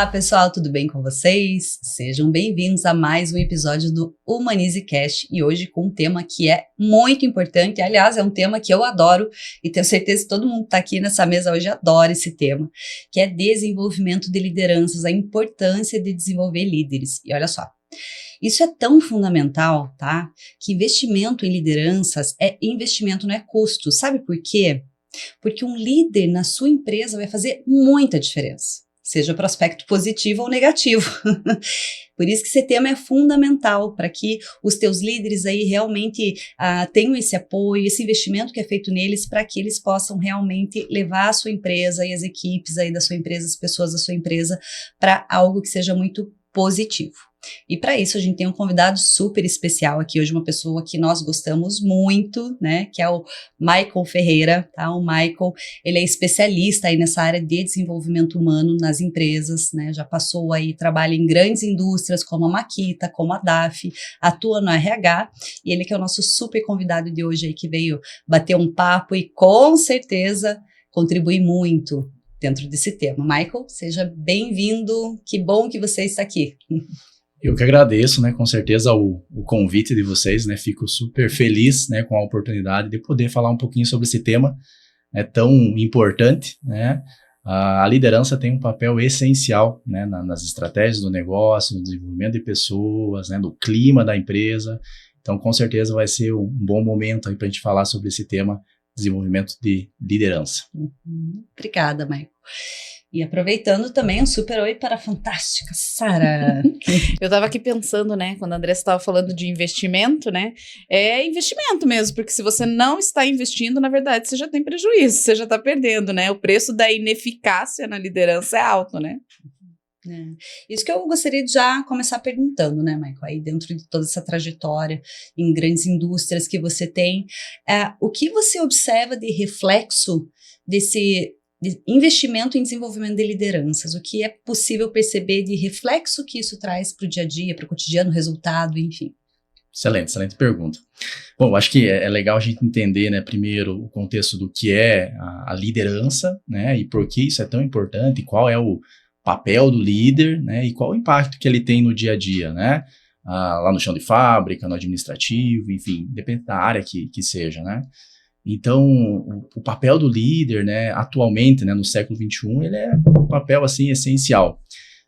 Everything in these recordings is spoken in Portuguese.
Olá, pessoal, tudo bem com vocês? Sejam bem-vindos a mais um episódio do HumanizeCast e hoje com um tema que é muito importante, aliás, é um tema que eu adoro e tenho certeza que todo mundo que está aqui nessa mesa hoje adora esse tema, que é desenvolvimento de lideranças, a importância de desenvolver líderes. E olha só, isso é tão fundamental, tá? Que investimento em lideranças é investimento, não é custo. Sabe por quê? Porque um líder na sua empresa vai fazer muita diferença, seja para o aspecto positivo ou negativo. Por isso que esse tema é fundamental, para que os teus líderes aí realmente tenham esse apoio, esse investimento que é feito neles, para que eles possam realmente levar a sua empresa e as equipes aí da sua empresa, as pessoas da sua empresa, para algo que seja muito positivo. E para isso a gente tem um convidado super especial aqui hoje, uma pessoa que nós gostamos muito, né, que é o Michael Ferreira, tá? O Michael, ele é especialista aí nessa área de desenvolvimento humano nas empresas, né, já passou aí, trabalha em grandes indústrias como a Makita, como a DAF, atua no RH, e ele que é o nosso super convidado de hoje aí, que veio bater um papo e com certeza contribuir muito dentro desse tema. Michael, seja bem-vindo, que bom que você está aqui. Eu que agradeço, né, com certeza o convite de vocês, né, fico super feliz, né, com a oportunidade de poder falar um pouquinho sobre esse tema, né, tão importante, né. A liderança tem um papel essencial, né, nas estratégias do negócio, no desenvolvimento de pessoas, né, no clima da empresa. Então, com certeza vai ser um bom momento aí para a gente falar sobre esse tema, desenvolvimento de liderança. Obrigada, Michael. E aproveitando também um super oi para a fantástica Sara. Eu estava aqui pensando, né, quando a Andressa estava falando de investimento, né, é investimento mesmo, porque se você não está investindo, na verdade, você já tem prejuízo, você já está perdendo, né, o preço da ineficácia na liderança é alto, né. Isso que eu gostaria de já começar perguntando, né, Michael, aí dentro de toda essa trajetória em grandes indústrias que você tem, o que você observa de reflexo desse investimento em desenvolvimento de lideranças, o que é possível perceber de reflexo que isso traz para o dia a dia, para o cotidiano, resultado, enfim. Excelente pergunta. Bom, acho que é legal a gente entender, né, primeiro o contexto do que é a liderança, né, e por que isso é tão importante, qual é o papel do líder, né, e qual o impacto que ele tem no dia a dia, né, lá no chão de fábrica, no administrativo, enfim, depende da área que seja, né. Então, o papel do líder, né, atualmente, né, no século XXI, ele é um papel, assim, essencial.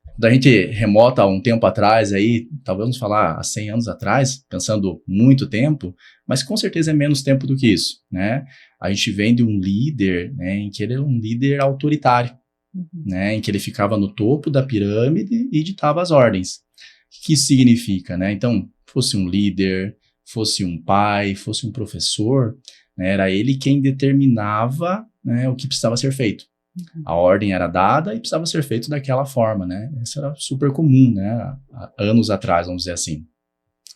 Quando a gente remota há um tempo atrás, aí, talvez vamos falar há 100 anos atrás, pensando muito tempo, mas com certeza é menos tempo do que isso, né? A gente vem de um líder, né, em que ele é um líder autoritário, né, em que ele ficava no topo da pirâmide e ditava as ordens. O que isso significa, né? Então, fosse um líder, fosse um pai, fosse um professor, né, era ele quem determinava, né, o que precisava ser feito. A ordem era dada e precisava ser feito daquela forma, né? Isso era super comum, né? Há anos atrás, vamos dizer assim.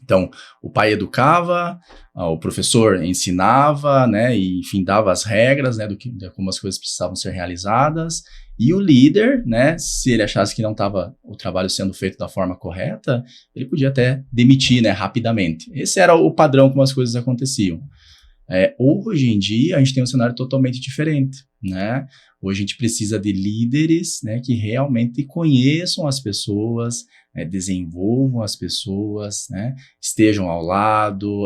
Então, o pai educava, o professor ensinava, né, e enfim, dava as regras, né, de como as coisas precisavam ser realizadas, e o líder, né, se ele achasse que não estava o trabalho sendo feito da forma correta, ele podia até demitir, né, rapidamente. Esse era o padrão como as coisas aconteciam. Hoje em dia, a gente tem um cenário totalmente diferente, né? Hoje a gente precisa de líderes, né, que realmente conheçam as pessoas, desenvolvam as pessoas, né, estejam ao lado,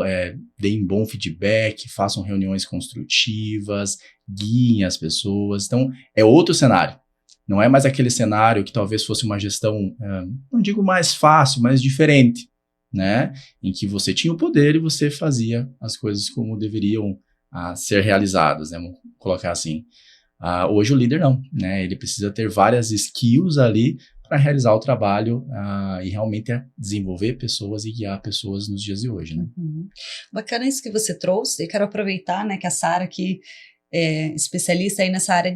deem bom feedback, façam reuniões construtivas, guiem as pessoas. Então, é outro cenário. Não é mais aquele cenário que talvez fosse uma gestão, não digo mais fácil, mas diferente, né, em que você tinha o poder e você fazia as coisas como deveriam ser realizadas, né, vamos colocar assim. Hoje o líder não, né, ele precisa ter várias skills ali para realizar o trabalho e realmente desenvolver pessoas e guiar pessoas nos dias de hoje, né. Bacana isso que você trouxe, e quero aproveitar, né, que a Sara aqui é especialista aí nessa área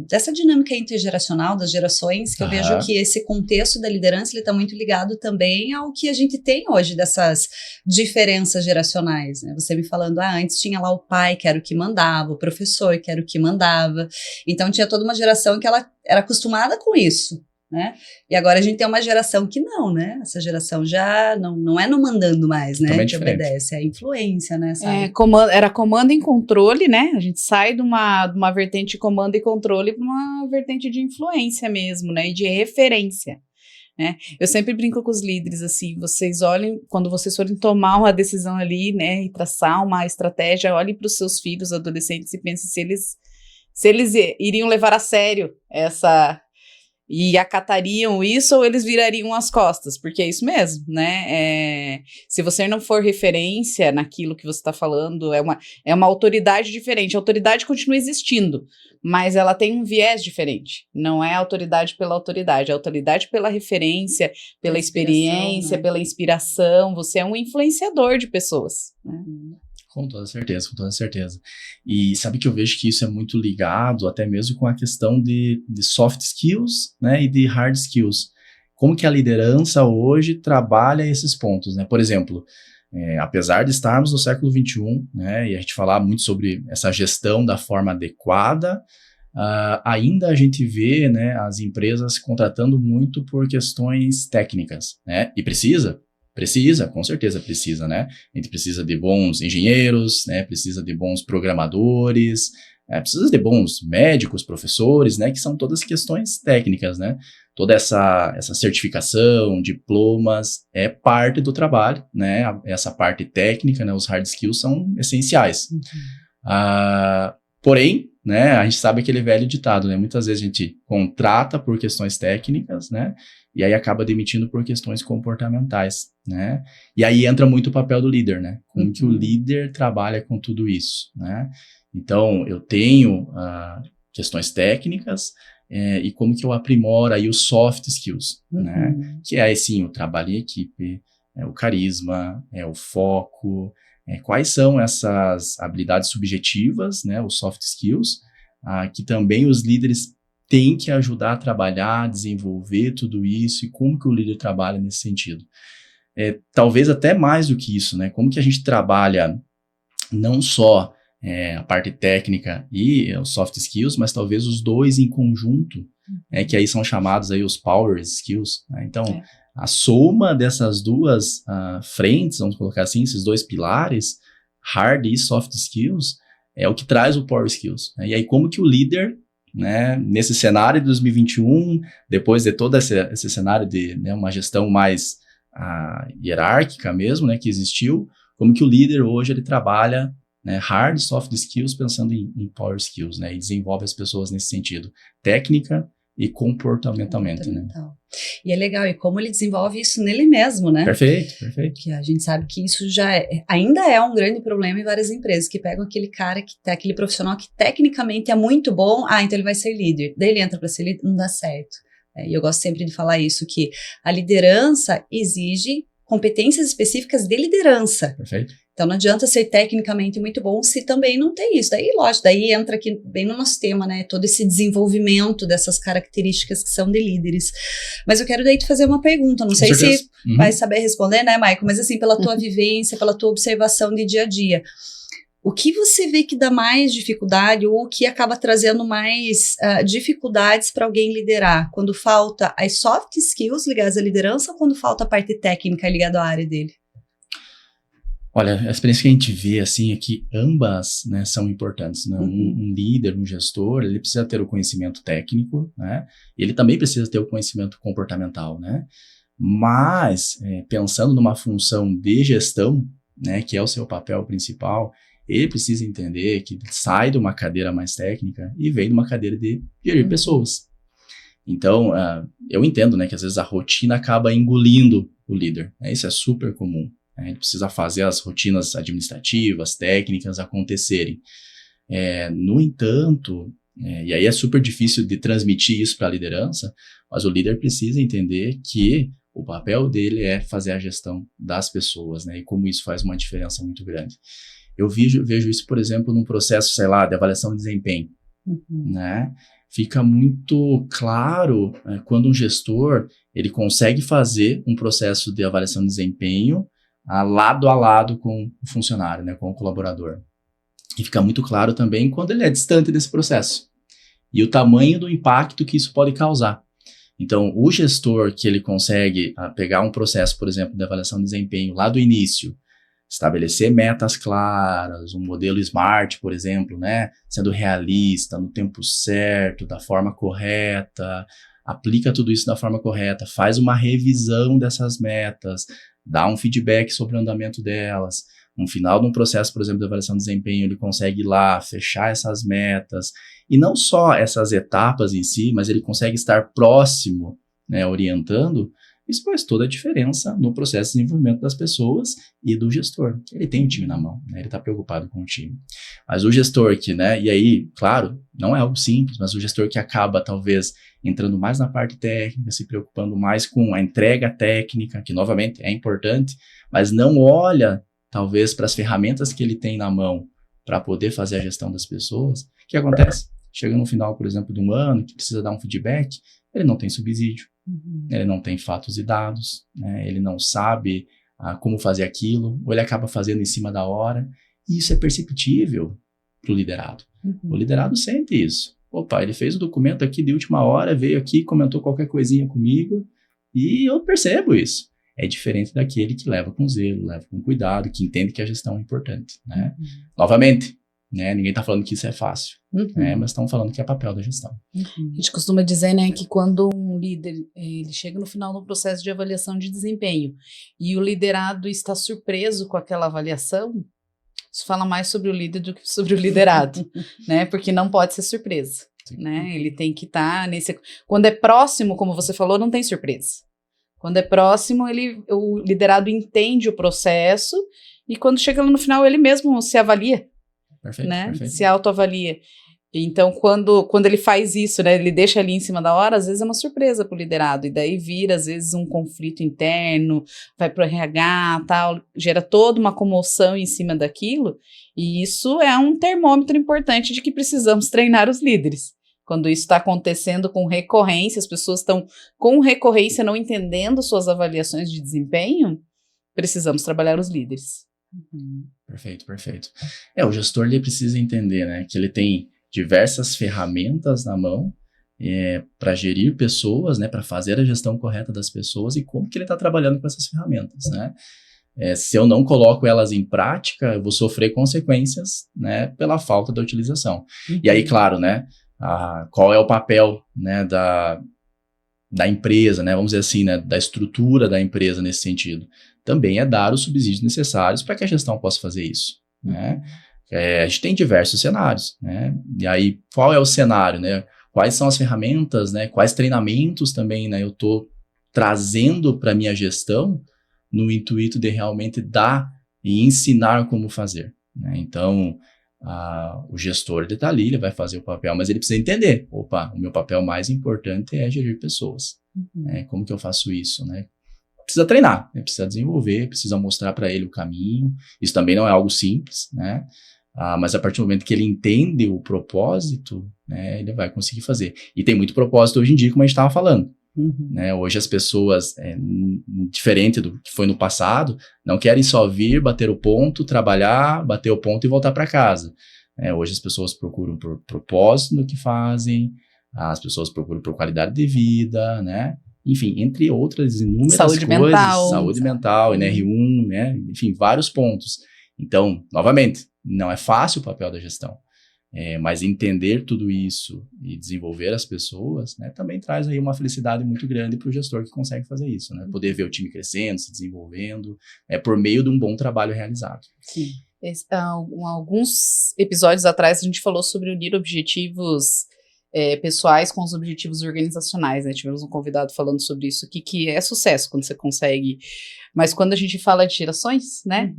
dessa dinâmica intergeracional das gerações, que eu vejo que esse contexto da liderança ele está muito ligado também ao que a gente tem hoje dessas diferenças geracionais, né? Você me falando, antes tinha lá o pai que era o que mandava, o professor que era o que mandava, então tinha toda uma geração que ela era acostumada com isso, né? E agora a gente tem uma geração que não, né? Essa geração já não é no mandando mais, né? Totalmente Que diferente. obedece, é a influência, né? Sabe? Era comando e controle, né? A gente sai de uma vertente de comando e controle para uma vertente de influência mesmo, né? E de referência. Né? Eu sempre brinco com os líderes, assim, vocês olhem, quando vocês forem tomar uma decisão ali, né, e traçar uma estratégia, olhem para os seus filhos, adolescentes, e pensem se eles iriam levar a sério e acatariam isso, ou eles virariam as costas, porque é isso mesmo, né? Se você não for referência naquilo que você está falando, é uma autoridade diferente. A autoridade continua existindo, mas ela tem um viés diferente. Não é autoridade pela autoridade, é autoridade pela referência, pela experiência, né? pela inspiração. Você é um influenciador de pessoas, né? Com toda certeza, com toda certeza. E sabe que eu vejo que isso é muito ligado até mesmo com a questão de soft skills, né, e de hard skills. Como que a liderança hoje trabalha esses pontos, né? Por exemplo, apesar de estarmos no século XXI, né, e a gente falar muito sobre essa gestão da forma adequada, ainda a gente vê, né, as empresas contratando muito por questões técnicas, né? E precisa, com certeza precisa, né? A gente precisa de bons engenheiros, né? Precisa de bons programadores, precisa de bons médicos, professores, né? Que são todas questões técnicas, né? Toda essa certificação, diplomas, é parte do trabalho, né? Essa parte técnica, né? Os hard skills são essenciais. Porém, né? A gente sabe aquele velho ditado, né? Muitas vezes a gente contrata por questões técnicas, né? E aí acaba demitindo por questões comportamentais, né? E aí entra muito o papel do líder, né? Como que o líder trabalha com tudo isso, né? Então, eu tenho questões técnicas e como que eu aprimoro aí os soft skills, né? Que é, sim, o trabalho em equipe, o carisma, o foco, quais são essas habilidades subjetivas, né? Os soft skills, que também os líderes tem que ajudar a trabalhar, desenvolver tudo isso, e como que o líder trabalha nesse sentido. Talvez até mais do que isso, né? Como que a gente trabalha não só a parte técnica e os soft skills, mas talvez os dois em conjunto, que aí são chamados aí os power skills, né? Então, a soma dessas duas frentes, vamos colocar assim, esses dois pilares, hard e soft skills, é o que traz o power skills, né? E aí como que o líder, né, nesse cenário de 2021, depois de todo esse cenário de, né, uma gestão mais hierárquica mesmo, né, que existiu, como que o líder hoje ele trabalha, né, hard, soft skills, pensando em power skills, né, e desenvolve as pessoas nesse sentido, técnica e comportamentalmente, né. E é legal, e como ele desenvolve isso nele mesmo, né? Perfeito. Que a gente sabe que isso ainda é um grande problema em várias empresas, que pegam aquele cara, aquele profissional que tecnicamente é muito bom, então ele vai ser líder. Daí ele entra para ser líder, não dá certo. E eu gosto sempre de falar isso, que a liderança exige competências específicas de liderança. Perfeito. Então não adianta ser tecnicamente muito bom se também não tem isso. Daí, lógico, daí entra aqui bem no nosso tema, né? Todo esse desenvolvimento dessas características que são de líderes. Mas eu quero daí te fazer uma pergunta, não sei se vai saber responder, né, Maico? Mas assim, pela tua vivência, pela tua observação de dia a dia, o que você vê que dá mais dificuldade ou o que acaba trazendo mais dificuldades para alguém liderar? Quando falta as soft skills ligadas à liderança ou quando falta a parte técnica ligada à área dele? Olha, a experiência que a gente vê, assim, é que ambas, né, são importantes, né? Um líder, um gestor, ele precisa ter o conhecimento técnico, né? Ele também precisa ter o conhecimento comportamental, né? Mas, pensando numa função de gestão, né, que é o seu papel principal, ele precisa entender que sai de uma cadeira mais técnica e vem de uma cadeira de gerir pessoas. Então, eu entendo, né, que às vezes a rotina acaba engolindo o líder, né? Isso é super comum. Ele precisa fazer as rotinas administrativas, técnicas acontecerem. No entanto, e aí é super difícil de transmitir isso para a liderança, mas o líder precisa entender que o papel dele é fazer a gestão das pessoas, né? E como isso faz uma diferença muito grande. Eu vejo isso, por exemplo, num processo, sei lá, de avaliação de desempenho, né? Fica muito claro quando um gestor ele consegue fazer um processo de avaliação de desempenho lado a lado com o funcionário, né, com o colaborador. E fica muito claro também quando ele é distante desse processo. E o tamanho do impacto que isso pode causar. Então, o gestor que ele consegue pegar um processo, por exemplo, de avaliação de desempenho lá do início, estabelecer metas claras, um modelo SMART, por exemplo, né, sendo realista, no tempo certo, da forma correta, aplica tudo isso da forma correta, faz uma revisão dessas metas, dá um feedback sobre o andamento delas. No final de um processo, por exemplo, de avaliação de desempenho, ele consegue ir lá fechar essas metas, e não só essas etapas em si, mas ele consegue estar próximo, né, orientando. Isso faz toda a diferença no processo de desenvolvimento das pessoas e do gestor. Ele tem o time na mão, né? Ele está preocupado com o time. Mas o gestor que, né, e aí, claro, não é algo simples, mas o gestor que acaba, talvez, entrando mais na parte técnica, se preocupando mais com a entrega técnica, que, novamente, é importante, mas não olha, talvez, para as ferramentas que ele tem na mão para poder fazer a gestão das pessoas. O que acontece? Chega no final, por exemplo, de um ano, que precisa dar um feedback, ele não tem subsídio. Ele não tem fatos e dados, né? Ele não sabe como fazer aquilo, ou ele acaba fazendo em cima da hora, e isso é perceptível para o liderado. O liderado sente isso. Opa, ele fez o documento aqui de última hora, veio aqui, comentou qualquer coisinha comigo, e eu percebo isso. É diferente daquele que leva com zelo, leva com cuidado, que entende que a gestão é importante, né? Novamente, né? Ninguém está falando que isso é fácil, né? Mas estão falando que é papel da gestão. A gente costuma dizer, né, que quando um líder ele chega no final do processo de avaliação de desempenho e o liderado está surpreso com aquela avaliação, isso fala mais sobre o líder do que sobre o liderado, né? Porque não pode ser surpresa, né? Ele tem que estar nesse... Quando é próximo, como você falou, não tem surpresa. Quando é próximo, o liderado entende o processo e quando chega lá no final, ele mesmo se avalia. Perfeito, né? perfeito. Se autoavalia. Então, quando ele faz isso, né, ele deixa ali em cima da hora, às vezes é uma surpresa para o liderado, e daí vira, às vezes, um conflito interno, vai para o RH, tal, gera toda uma comoção em cima daquilo, e isso é um termômetro importante de que precisamos treinar os líderes. Quando isso está acontecendo com recorrência, as pessoas estão com recorrência não entendendo suas avaliações de desempenho, precisamos trabalhar os líderes. Perfeito, perfeito. O gestor ele precisa entender, né, que ele tem diversas ferramentas na mão para gerir pessoas, né, para fazer a gestão correta das pessoas e como que ele está trabalhando com essas ferramentas, né? Se eu não coloco elas em prática, eu vou sofrer consequências, né, pela falta da utilização. E aí, claro, né, qual é o papel, né, da empresa, né, vamos dizer assim, né, da estrutura da empresa nesse sentido? Também é dar os subsídios necessários para que a gestão possa fazer isso, né? A gente tem diversos cenários, né? E aí, qual é o cenário, né? Quais são as ferramentas, né? Quais treinamentos também, né, eu estou trazendo para a minha gestão no intuito de realmente dar e ensinar como fazer, né? Então, o gestor ele está ali, ele vai fazer o papel, mas ele precisa entender, opa, o meu papel mais importante é gerir pessoas, né? Como que eu faço isso, né? Precisa treinar, né? Precisa desenvolver, precisa mostrar para ele o caminho. Isso também não é algo simples, né? Mas a partir do momento que ele entende o propósito, né, ele vai conseguir fazer. E tem muito propósito hoje em dia, como a gente estava falando. Né? Hoje as pessoas, diferente do que foi no passado, não querem só vir, bater o ponto, trabalhar, bater o ponto e voltar para casa. Hoje as pessoas procuram por propósito no que fazem, as pessoas procuram por qualidade de vida, né? Enfim, entre outras inúmeras saúde coisas. Mental. Saúde mental, NR1, né? Enfim, vários pontos. Então, novamente, não é fácil o papel da gestão, mas entender tudo isso e desenvolver as pessoas, né, também traz aí uma felicidade muito grande para o gestor que consegue fazer isso, né? Poder ver o time crescendo, se desenvolvendo, por meio de um bom trabalho realizado. Sim. Alguns episódios atrás a gente falou sobre unir objetivos pessoais com os objetivos organizacionais, né? Tivemos um convidado falando sobre isso, que é sucesso quando você consegue, mas quando a gente fala de gerações, né?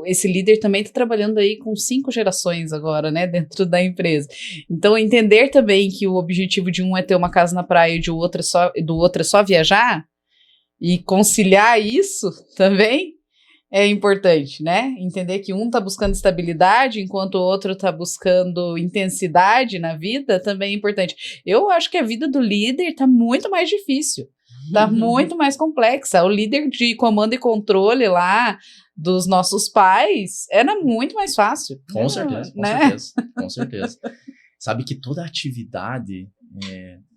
Esse líder também está trabalhando aí com 5 gerações agora, né? Dentro da empresa. Então, entender também que o objetivo de um é ter uma casa na praia e do outro é só viajar, e conciliar isso também é importante, né? Entender que um está buscando estabilidade, enquanto o outro está buscando intensidade na vida, também é importante. Eu acho que a vida do líder está muito mais difícil, está muito mais complexa. O líder de comando e controle lá dos nossos pais era muito mais fácil. Com certeza, com né? certeza, com certeza. Sabe que toda atividade,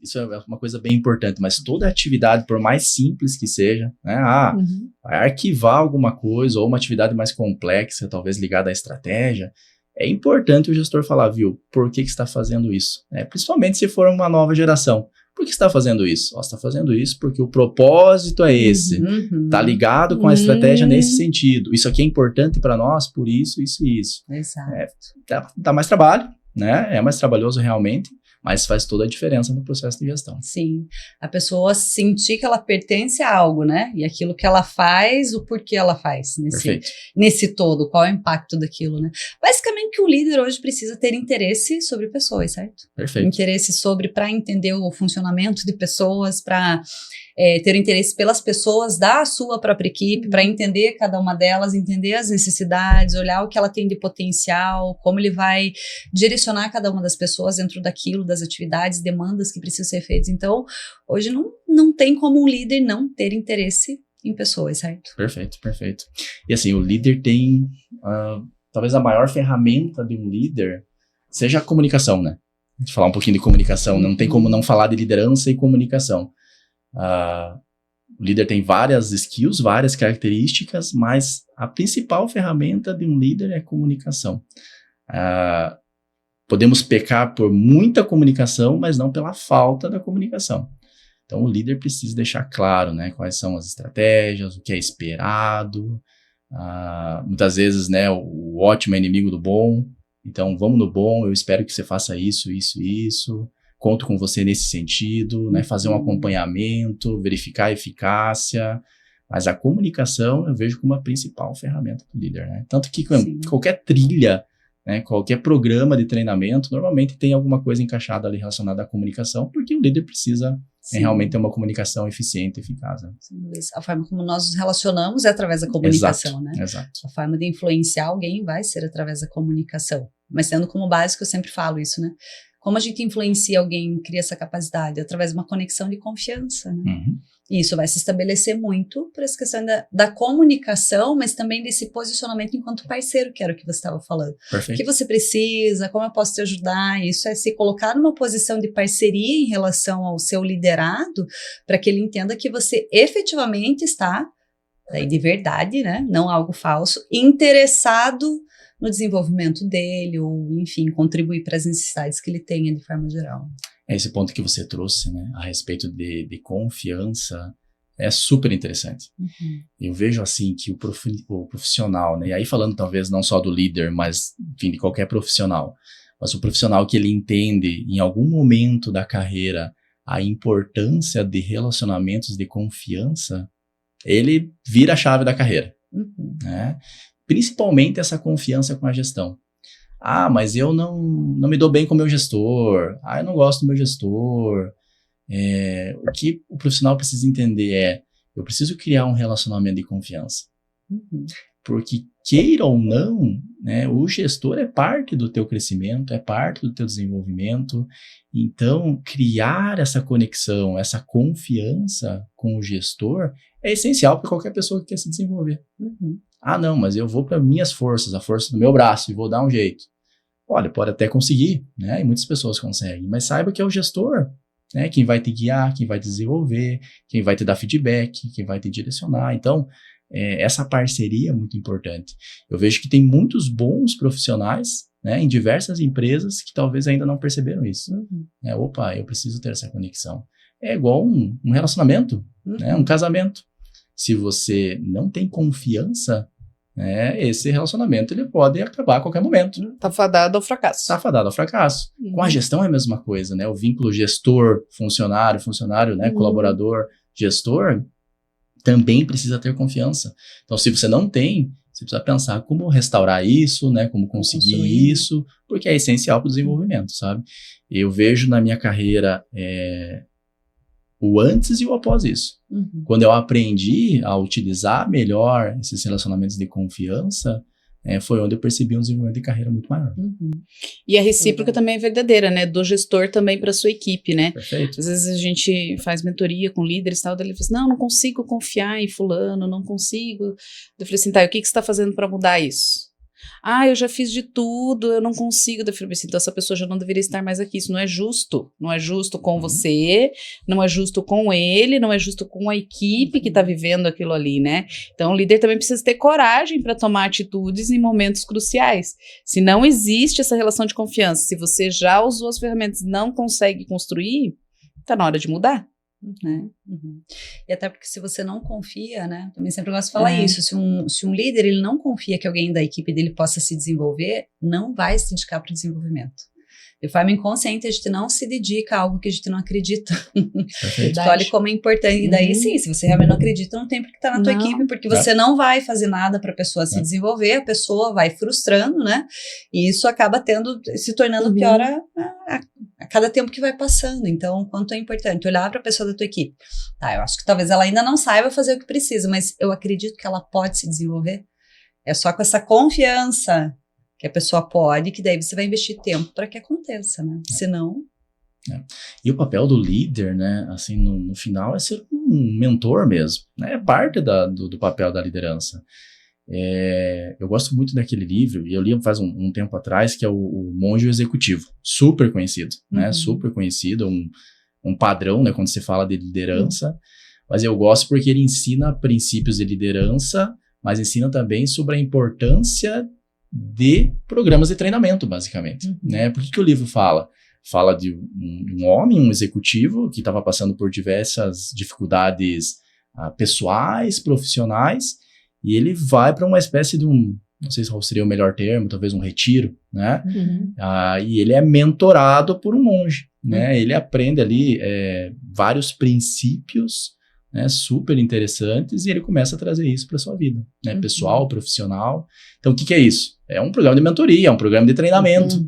isso é uma coisa bem importante, mas toda atividade, por mais simples que seja, né? Vai arquivar alguma coisa ou uma atividade mais complexa, talvez ligada à estratégia, é importante o gestor falar, viu, por que você está fazendo isso? Principalmente se for uma nova geração. Por que você está fazendo isso? Você está fazendo isso porque o propósito é esse. Está ligado com a estratégia nesse sentido. Isso aqui é importante para nós por isso, isso e isso. Exato. Dá mais trabalho, né? É mais trabalhoso realmente, mas faz toda a diferença no processo de gestão. Sim, a pessoa sentir que ela pertence a algo, né? E aquilo que ela faz, o porquê ela faz nesse todo, qual é o impacto daquilo, né? Basicamente que o líder hoje precisa ter interesse sobre pessoas, certo? Perfeito. Interesse para entender o funcionamento de pessoas, para ter interesse pelas pessoas da sua própria equipe, para entender cada uma delas, entender as necessidades, olhar o que ela tem de potencial, como ele vai direcionar cada uma das pessoas dentro daquilo, das atividades, demandas que precisam ser feitas. Então, hoje não tem como um líder não ter interesse em pessoas, certo? Perfeito, perfeito. E assim, o líder tem, talvez a maior ferramenta de um líder seja a comunicação, né? A gente falar um pouquinho de comunicação, não tem como não falar de liderança e comunicação. O líder tem várias skills, várias características, mas a principal ferramenta de um líder é a comunicação. Podemos pecar por muita comunicação, mas não pela falta da comunicação. Então, o líder precisa deixar claro, né, quais são as estratégias, o que é esperado. Muitas vezes, né, o ótimo é inimigo do bom. Então, vamos no bom, eu espero que você faça isso, isso, isso. Conto com você nesse sentido, né? Fazer um acompanhamento, verificar a eficácia, mas a comunicação eu vejo como a principal ferramenta do líder, né? Tanto que qualquer trilha, né, qualquer programa de treinamento, normalmente tem alguma coisa encaixada ali relacionada à comunicação, porque o líder precisa realmente ter uma comunicação eficiente e eficaz. Né? A forma como nós nos relacionamos é através da comunicação, né? Exato. A forma de influenciar alguém vai ser através da comunicação. Mas tendo como básico, eu sempre falo isso, né? Como a gente influencia alguém, cria essa capacidade? Através de uma conexão de confiança, né? E isso vai se estabelecer muito por essa questão da comunicação, mas também desse posicionamento enquanto parceiro, que era o que você estava falando. Perfeito. O que você precisa, como eu posso te ajudar? Isso é se colocar numa posição de parceria em relação ao seu liderado, para que ele entenda que você efetivamente está, de verdade, né? Não algo falso, interessado no desenvolvimento dele, ou, enfim, contribuir para as necessidades que ele tenha de forma geral. Esse ponto que você trouxe, né, a respeito de confiança, é super interessante. Eu vejo, assim, que o profissional, né, e aí falando talvez não só do líder, mas, enfim, de qualquer profissional, mas o profissional que ele entende, em algum momento da carreira, a importância de relacionamentos de confiança, ele vira a chave da carreira, né? Principalmente essa confiança com a gestão. Mas eu não me dou bem com o meu gestor. Eu não gosto do meu gestor. O que o profissional precisa entender eu preciso criar um relacionamento de confiança. Porque, queira ou não, né, o gestor é parte do teu crescimento, é parte do teu desenvolvimento. Então, criar essa conexão, essa confiança com o gestor é essencial para qualquer pessoa que quer se desenvolver. Não, mas eu vou para minhas forças, a força do meu braço, e vou dar um jeito. Olha, pode até conseguir, né? E muitas pessoas conseguem, mas saiba que é o gestor, né? Quem vai te guiar, quem vai te desenvolver, quem vai te dar feedback, quem vai te direcionar. Então, essa parceria é muito importante. Eu vejo que tem muitos bons profissionais, né, em diversas empresas que talvez ainda não perceberam isso. Eu preciso ter essa conexão. É igual um relacionamento, né? Um casamento. Se você não tem confiança, esse relacionamento ele pode acabar a qualquer momento. Tá fadado ao fracasso. Tá fadado ao fracasso. Com a gestão é a mesma coisa, né? O vínculo gestor-funcionário, né? Colaborador-gestor, também precisa ter confiança. Então, se você não tem, você precisa pensar como restaurar isso, né? Como conseguir isso, porque é essencial para o desenvolvimento, sabe? Eu vejo na minha carreira o antes e o após isso. Quando eu aprendi a utilizar melhor esses relacionamentos de confiança, foi onde eu percebi um desenvolvimento de carreira muito maior. E a recíproca também é verdadeira, né? Do gestor também para sua equipe, né? Perfeito. Às vezes a gente faz mentoria com líderes e tal, daí ele fala assim, não consigo confiar em fulano, não consigo. Eu falei assim, o que você está fazendo para mudar isso? eu já fiz de tudo, eu não consigo. Então essa pessoa já não deveria estar mais aqui. Isso não é justo. Não é justo com você, não é justo com ele, não é justo com a equipe que está vivendo aquilo ali, né? Então o líder também precisa ter coragem para tomar atitudes em momentos cruciais. Se não existe essa relação de confiança, se você já usou as ferramentas e não consegue construir, tá na hora de mudar. Né? E até porque se você não confia, né? Também sempre gosto de falar isso. Se um líder ele não confia que alguém da equipe dele possa se desenvolver, não vai se dedicar para o desenvolvimento. De forma inconsciente, a gente não se dedica a algo que a gente não acredita. Então, olha como é importante. E daí, sim, se você realmente não acredita, não tem por que estar na tua equipe, porque você não vai fazer nada para a pessoa se desenvolver, a pessoa vai frustrando, né? E isso acaba se tornando pior a cada tempo que vai passando. Então, o quanto é importante olhar para a pessoa da tua equipe. Eu acho que talvez ela ainda não saiba fazer o que precisa, mas eu acredito que ela pode se desenvolver. É só com essa confiança que a pessoa pode, que daí você vai investir tempo para que aconteça, né? Senão... E o papel do líder, né, assim, no final é ser um mentor mesmo, né? É parte do papel da liderança. Eu gosto muito daquele livro, e eu li faz um tempo atrás, que é o Monge Executivo, super conhecido, né? Super conhecido, um padrão, né, quando se fala de liderança, mas eu gosto porque ele ensina princípios de liderança, mas ensina também sobre a importância de programas de treinamento, basicamente, né? Por que o livro fala? Fala de um homem, um executivo, que estava passando por diversas dificuldades pessoais, profissionais, e ele vai para uma espécie de não sei se seria o melhor termo, talvez um retiro, né? E ele é mentorado por um monge, né? Ele aprende ali vários princípios, né, super interessantes, e ele começa a trazer isso para sua vida, né, pessoal, profissional. Então, o que é isso? É um programa de mentoria, é um programa de treinamento,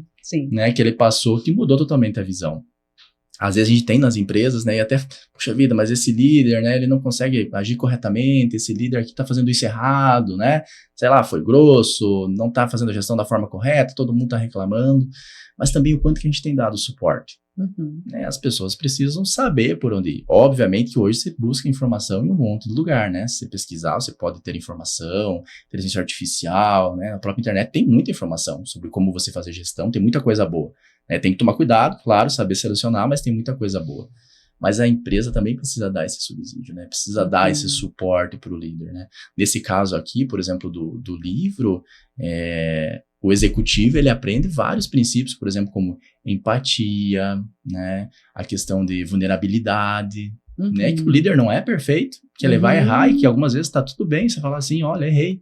né, que ele passou, que mudou totalmente a visão. Às vezes a gente tem nas empresas, né, e até, puxa vida, mas esse líder, né, ele não consegue agir corretamente, esse líder aqui tá fazendo isso errado, né, sei lá, foi grosso, não tá fazendo a gestão da forma correta, todo mundo tá reclamando, mas também o quanto que a gente tem dado suporte. Né, as pessoas precisam saber por onde ir. Obviamente que hoje você busca informação em um monte de lugar, né? Se você pesquisar, você pode ter informação, inteligência artificial, né? Na própria internet tem muita informação sobre como você fazer gestão, tem muita coisa boa, né? Tem que tomar cuidado, claro, saber selecionar, mas tem muita coisa boa. Mas a empresa também precisa dar esse subsídio, né? Precisa dar esse suporte para o líder, né? Nesse caso aqui, por exemplo, do livro, o executivo, ele aprende vários princípios, por exemplo, como empatia, né? A questão de vulnerabilidade, né? Que o líder não é perfeito, que ele vai errar e que algumas vezes está tudo bem, você fala assim, olha, errei.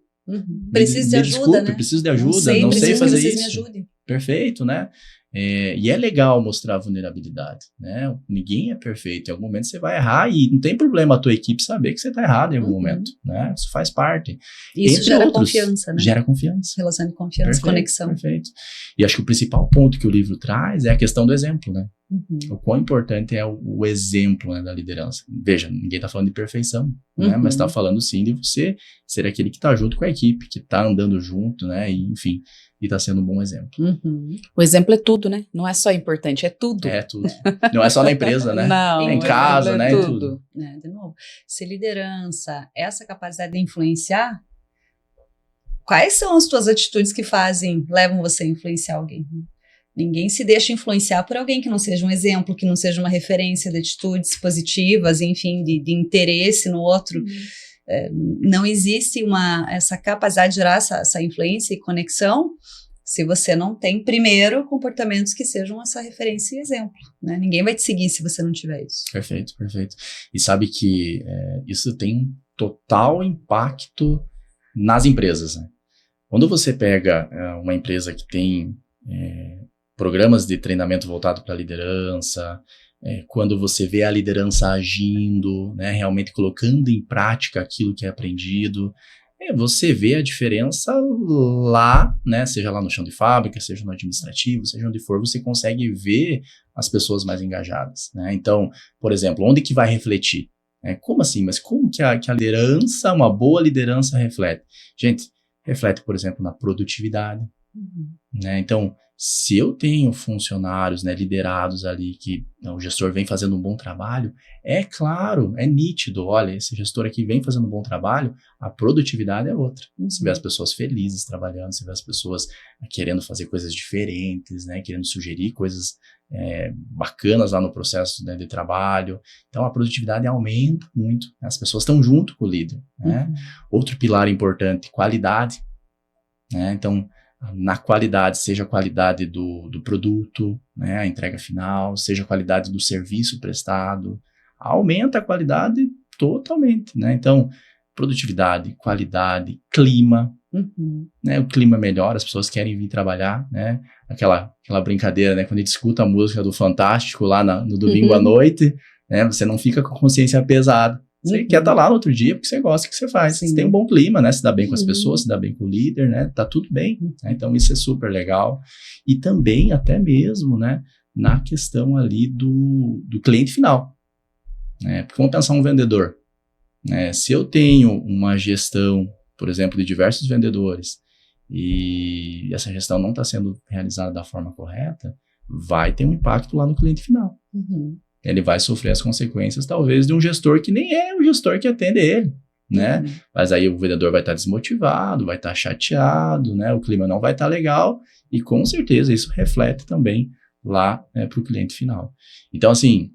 Preciso de ajuda, desculpe, né? Preciso de ajuda, não sei fazer isso. Me ajudem. Perfeito, né? E é legal mostrar a vulnerabilidade, né? Ninguém é perfeito, em algum momento você vai errar e não tem problema a tua equipe saber que você está errado em algum momento, né? Isso faz parte. Isso gera confiança, né? Gera confiança. Relação de confiança, perfeito, conexão. Perfeito. E acho que o principal ponto que o livro traz é a questão do exemplo, né? O quão importante é o exemplo, né, da liderança. Veja, ninguém está falando de perfeição, né? Mas está falando sim de você ser aquele que está junto com a equipe, que está andando junto, né? E, enfim, e está sendo um bom exemplo. O exemplo é tudo, né? Não é só importante, é tudo. É tudo. Não é só na empresa, né? Não, em casa, né? Tudo. De novo, se liderança, essa capacidade de influenciar, quais são as tuas atitudes que levam você a influenciar alguém? Ninguém se deixa influenciar por alguém que não seja um exemplo, que não seja uma referência de atitudes positivas, enfim, de interesse no outro. Não existe essa capacidade de gerar essa influência e conexão se você não tem, primeiro, comportamentos que sejam essa referência e exemplo, né? Ninguém vai te seguir se você não tiver isso. Perfeito, perfeito. E sabe que isso tem um total impacto nas empresas, né? Quando você pega uma empresa que tem programas de treinamento voltado para a liderança, quando você vê a liderança agindo, né, realmente colocando em prática aquilo que é aprendido, você vê a diferença lá, né, seja lá no chão de fábrica, seja no administrativo, seja onde for, você consegue ver as pessoas mais engajadas, né? Então, por exemplo, onde que vai refletir? Como assim? Mas como que a liderança, uma boa liderança reflete? Gente, reflete, por exemplo, na produtividade, né? Então, Se eu tenho funcionários, né, liderados ali que o gestor vem fazendo um bom trabalho, é claro, é nítido, olha, esse gestor aqui vem fazendo um bom trabalho, a produtividade é outra. Você vê as pessoas felizes trabalhando, você vê as pessoas querendo fazer coisas diferentes, né, querendo sugerir coisas bacanas lá no processo, né, de trabalho. Então a produtividade aumenta muito, né, as pessoas estão junto com o líder, né? Outro pilar importante, qualidade, né? Então, na qualidade, seja a qualidade do produto, né, a entrega final, seja a qualidade do serviço prestado, aumenta a qualidade totalmente, né? Então, produtividade, qualidade, clima, né? O clima melhora, as pessoas querem vir trabalhar, né? Aquela brincadeira, né? Quando a gente escuta a música do Fantástico lá no domingo à noite, né? Você não fica com a consciência pesada. Você quer estar lá no outro dia porque você gosta do que você faz. Sim. Você tem um bom clima, né? Se dá bem com as pessoas, se dá bem com o líder, né? Tá tudo bem. Né? Então, isso é super legal. E também, até mesmo, né? Na questão ali do cliente final. Né? Porque vamos pensar um vendedor. Né? Se eu tenho uma gestão, por exemplo, de diversos vendedores e essa gestão não está sendo realizada da forma correta, vai ter um impacto lá no cliente final. Ele vai sofrer as consequências, talvez, de um gestor que nem é o gestor que atende ele, né? Mas aí o vendedor vai estar desmotivado, vai estar chateado, né? O clima não vai estar legal e, com certeza, isso reflete também lá, né, para o cliente final. Então, assim,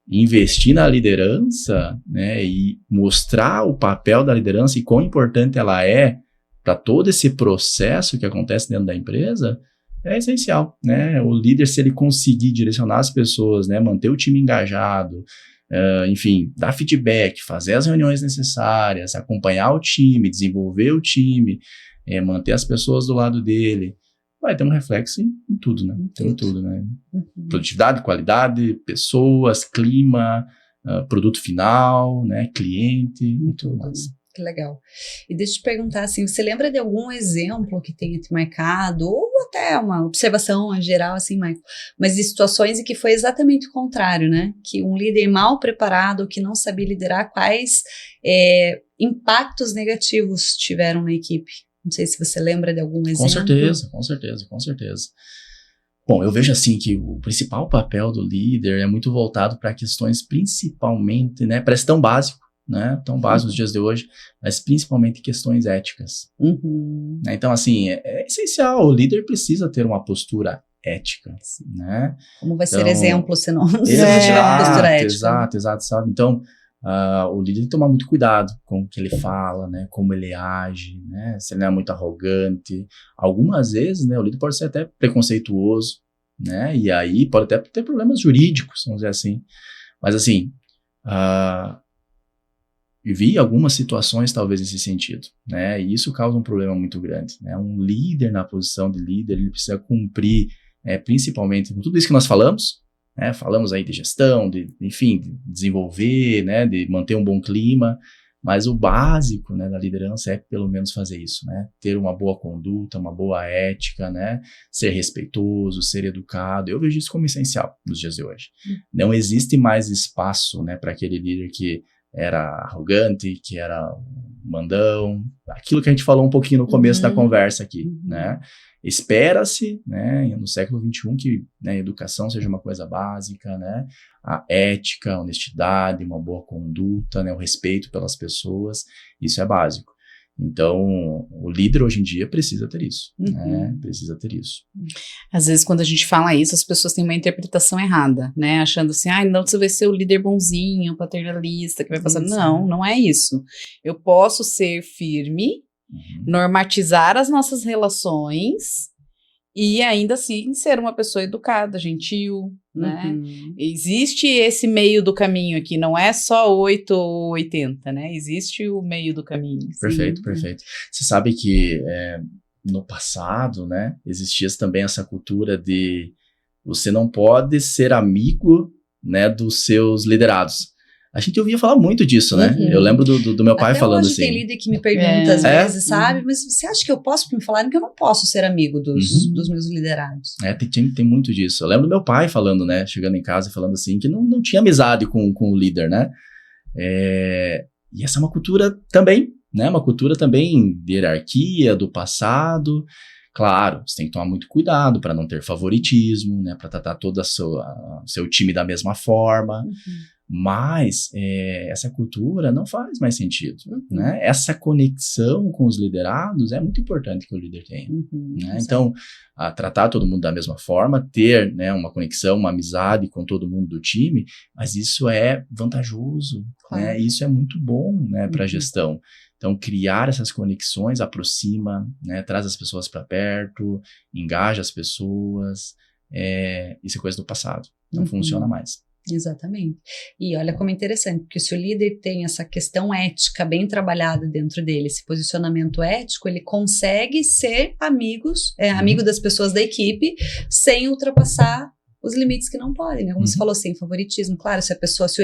investir na liderança, né, e mostrar o papel da liderança e quão importante ela é para todo esse processo que acontece dentro da empresa, é essencial, né? O líder, se ele conseguir direcionar as pessoas, né, manter o time engajado, enfim, dar feedback, fazer as reuniões necessárias, acompanhar o time, desenvolver o time, manter as pessoas do lado dele, vai ter um reflexo em tudo, né? Em tudo, né? Produtividade, qualidade, pessoas, clima, produto final, né? Cliente e tudo mais. Que legal. E deixa eu te perguntar, assim, você lembra de algum exemplo que tenha te marcado, ou até uma observação em geral, assim, Michael, mas de situações em que foi exatamente o contrário, né? Que um líder mal preparado, que não sabia liderar, quais impactos negativos tiveram na equipe? Não sei se você lembra de algum exemplo. Com certeza. Bom, eu vejo assim que o principal papel do líder é muito voltado para questões principalmente, né? Parece tão básico, né? Tão básico nos dias de hoje, mas principalmente questões éticas. Né? Então, assim, é essencial, o líder precisa ter uma postura ética, né? Como vai ser exemplo se não tiver uma postura ética? Exato, sabe? Então, o líder tem que tomar muito cuidado com o que ele fala, né? Como ele age, né? Se ele não é muito arrogante. Algumas vezes, né? O líder pode ser até preconceituoso, né? E aí pode até ter problemas jurídicos, vamos dizer assim. Mas, assim, vi algumas situações talvez nesse sentido, né? E isso causa um problema muito grande, né? Um líder na posição de líder, ele precisa cumprir, principalmente com tudo isso que nós falamos, né? Falamos aí de gestão, enfim, de desenvolver, né? De manter um bom clima, mas o básico, né, da liderança é pelo menos fazer isso, né? Ter uma boa conduta, uma boa ética, né? Ser respeitoso, ser educado. Eu vejo isso como essencial nos dias de hoje. Não existe mais espaço, né, para aquele líder que era arrogante, que era mandão, aquilo que a gente falou um pouquinho no começo da conversa aqui, né? Espera-se, né, no século XXI, que, né, a educação seja uma coisa básica, né? A ética, a honestidade, uma boa conduta, né, o respeito pelas pessoas, isso é básico. Então, o líder hoje em dia precisa ter isso, né? Precisa ter isso. Às vezes, quando a gente fala isso, as pessoas têm uma interpretação errada, né? Achando assim, não, você vai ser o líder bonzinho, paternalista, que vai passar. Não é isso. Eu posso ser firme, normatizar as nossas relações e ainda assim ser uma pessoa educada, gentil, né? Existe esse meio do caminho aqui, não é só 8 ou 80, né? Existe o meio do caminho. Perfeito. Você sabe que no passado, né, existia também essa cultura de você não pode ser amigo, né, dos seus liderados. A gente ouvia falar muito disso, né? Eu lembro do meu pai falando assim. Tem líder que me pergunta às vezes, sabe? Mas você acha que eu posso me falar que eu não posso ser amigo dos meus liderados? Tem muito disso. Eu lembro do meu pai falando, né? Chegando em casa e falando assim, que não tinha amizade com o líder, né? E essa é uma cultura também, né? Uma cultura também de hierarquia, do passado. Claro, você tem que tomar muito cuidado para não ter favoritismo, né, para tratar todo o seu time da mesma forma, mas essa cultura não faz mais sentido, né? Essa conexão com os liderados é muito importante que o líder tenha, né? Então, tratar todo mundo da mesma forma, ter, né, uma conexão, uma amizade com todo mundo do time, mas isso é vantajoso, né? Isso é muito bom, né, para a gestão. Então, criar essas conexões aproxima, né, traz as pessoas para perto, engaja as pessoas, isso é coisa do passado, não funciona mais. Exatamente. E olha como é interessante, porque se o líder tem essa questão ética bem trabalhada dentro dele, esse posicionamento ético, ele consegue ser amigo das pessoas da equipe, sem ultrapassar os limites que não podem, né? Como você falou, sem favoritismo. Claro, se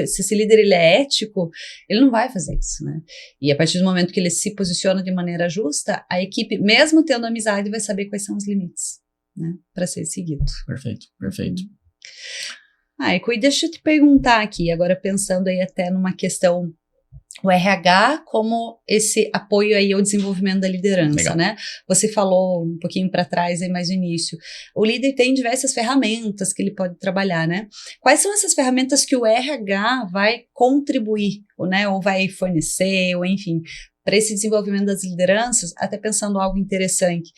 esse líder ele é ético, ele não vai fazer isso, né? E a partir do momento que ele se posiciona de maneira justa, a equipe, mesmo tendo amizade, vai saber quais são os limites, né? Para ser seguido. Perfeito. E deixa eu te perguntar aqui, agora pensando aí até numa questão, o RH como esse apoio aí ao desenvolvimento da liderança, Legal. né? Você falou um pouquinho para trás aí mais no início, o líder tem diversas ferramentas que ele pode trabalhar, né? Quais são essas ferramentas que o RH vai contribuir, né? Ou vai fornecer, ou enfim, para esse desenvolvimento das lideranças, até pensando algo interessante,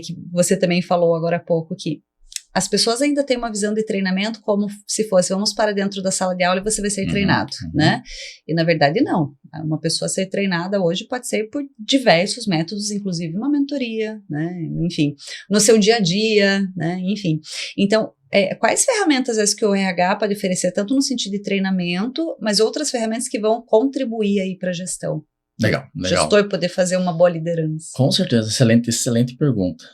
que você também falou agora há pouco, que as pessoas ainda têm uma visão de treinamento como se fosse, vamos para dentro da sala de aula e você vai ser treinado, né? E na verdade não. Uma pessoa ser treinada hoje pode ser por diversos métodos, inclusive uma mentoria, né? Enfim, no seu dia a dia, né? Enfim. Então, quais ferramentas que o RH pode oferecer, tanto no sentido de treinamento, mas outras ferramentas que vão contribuir aí para a gestão? Legal. Gestor poder fazer uma boa liderança. Com certeza, excelente pergunta.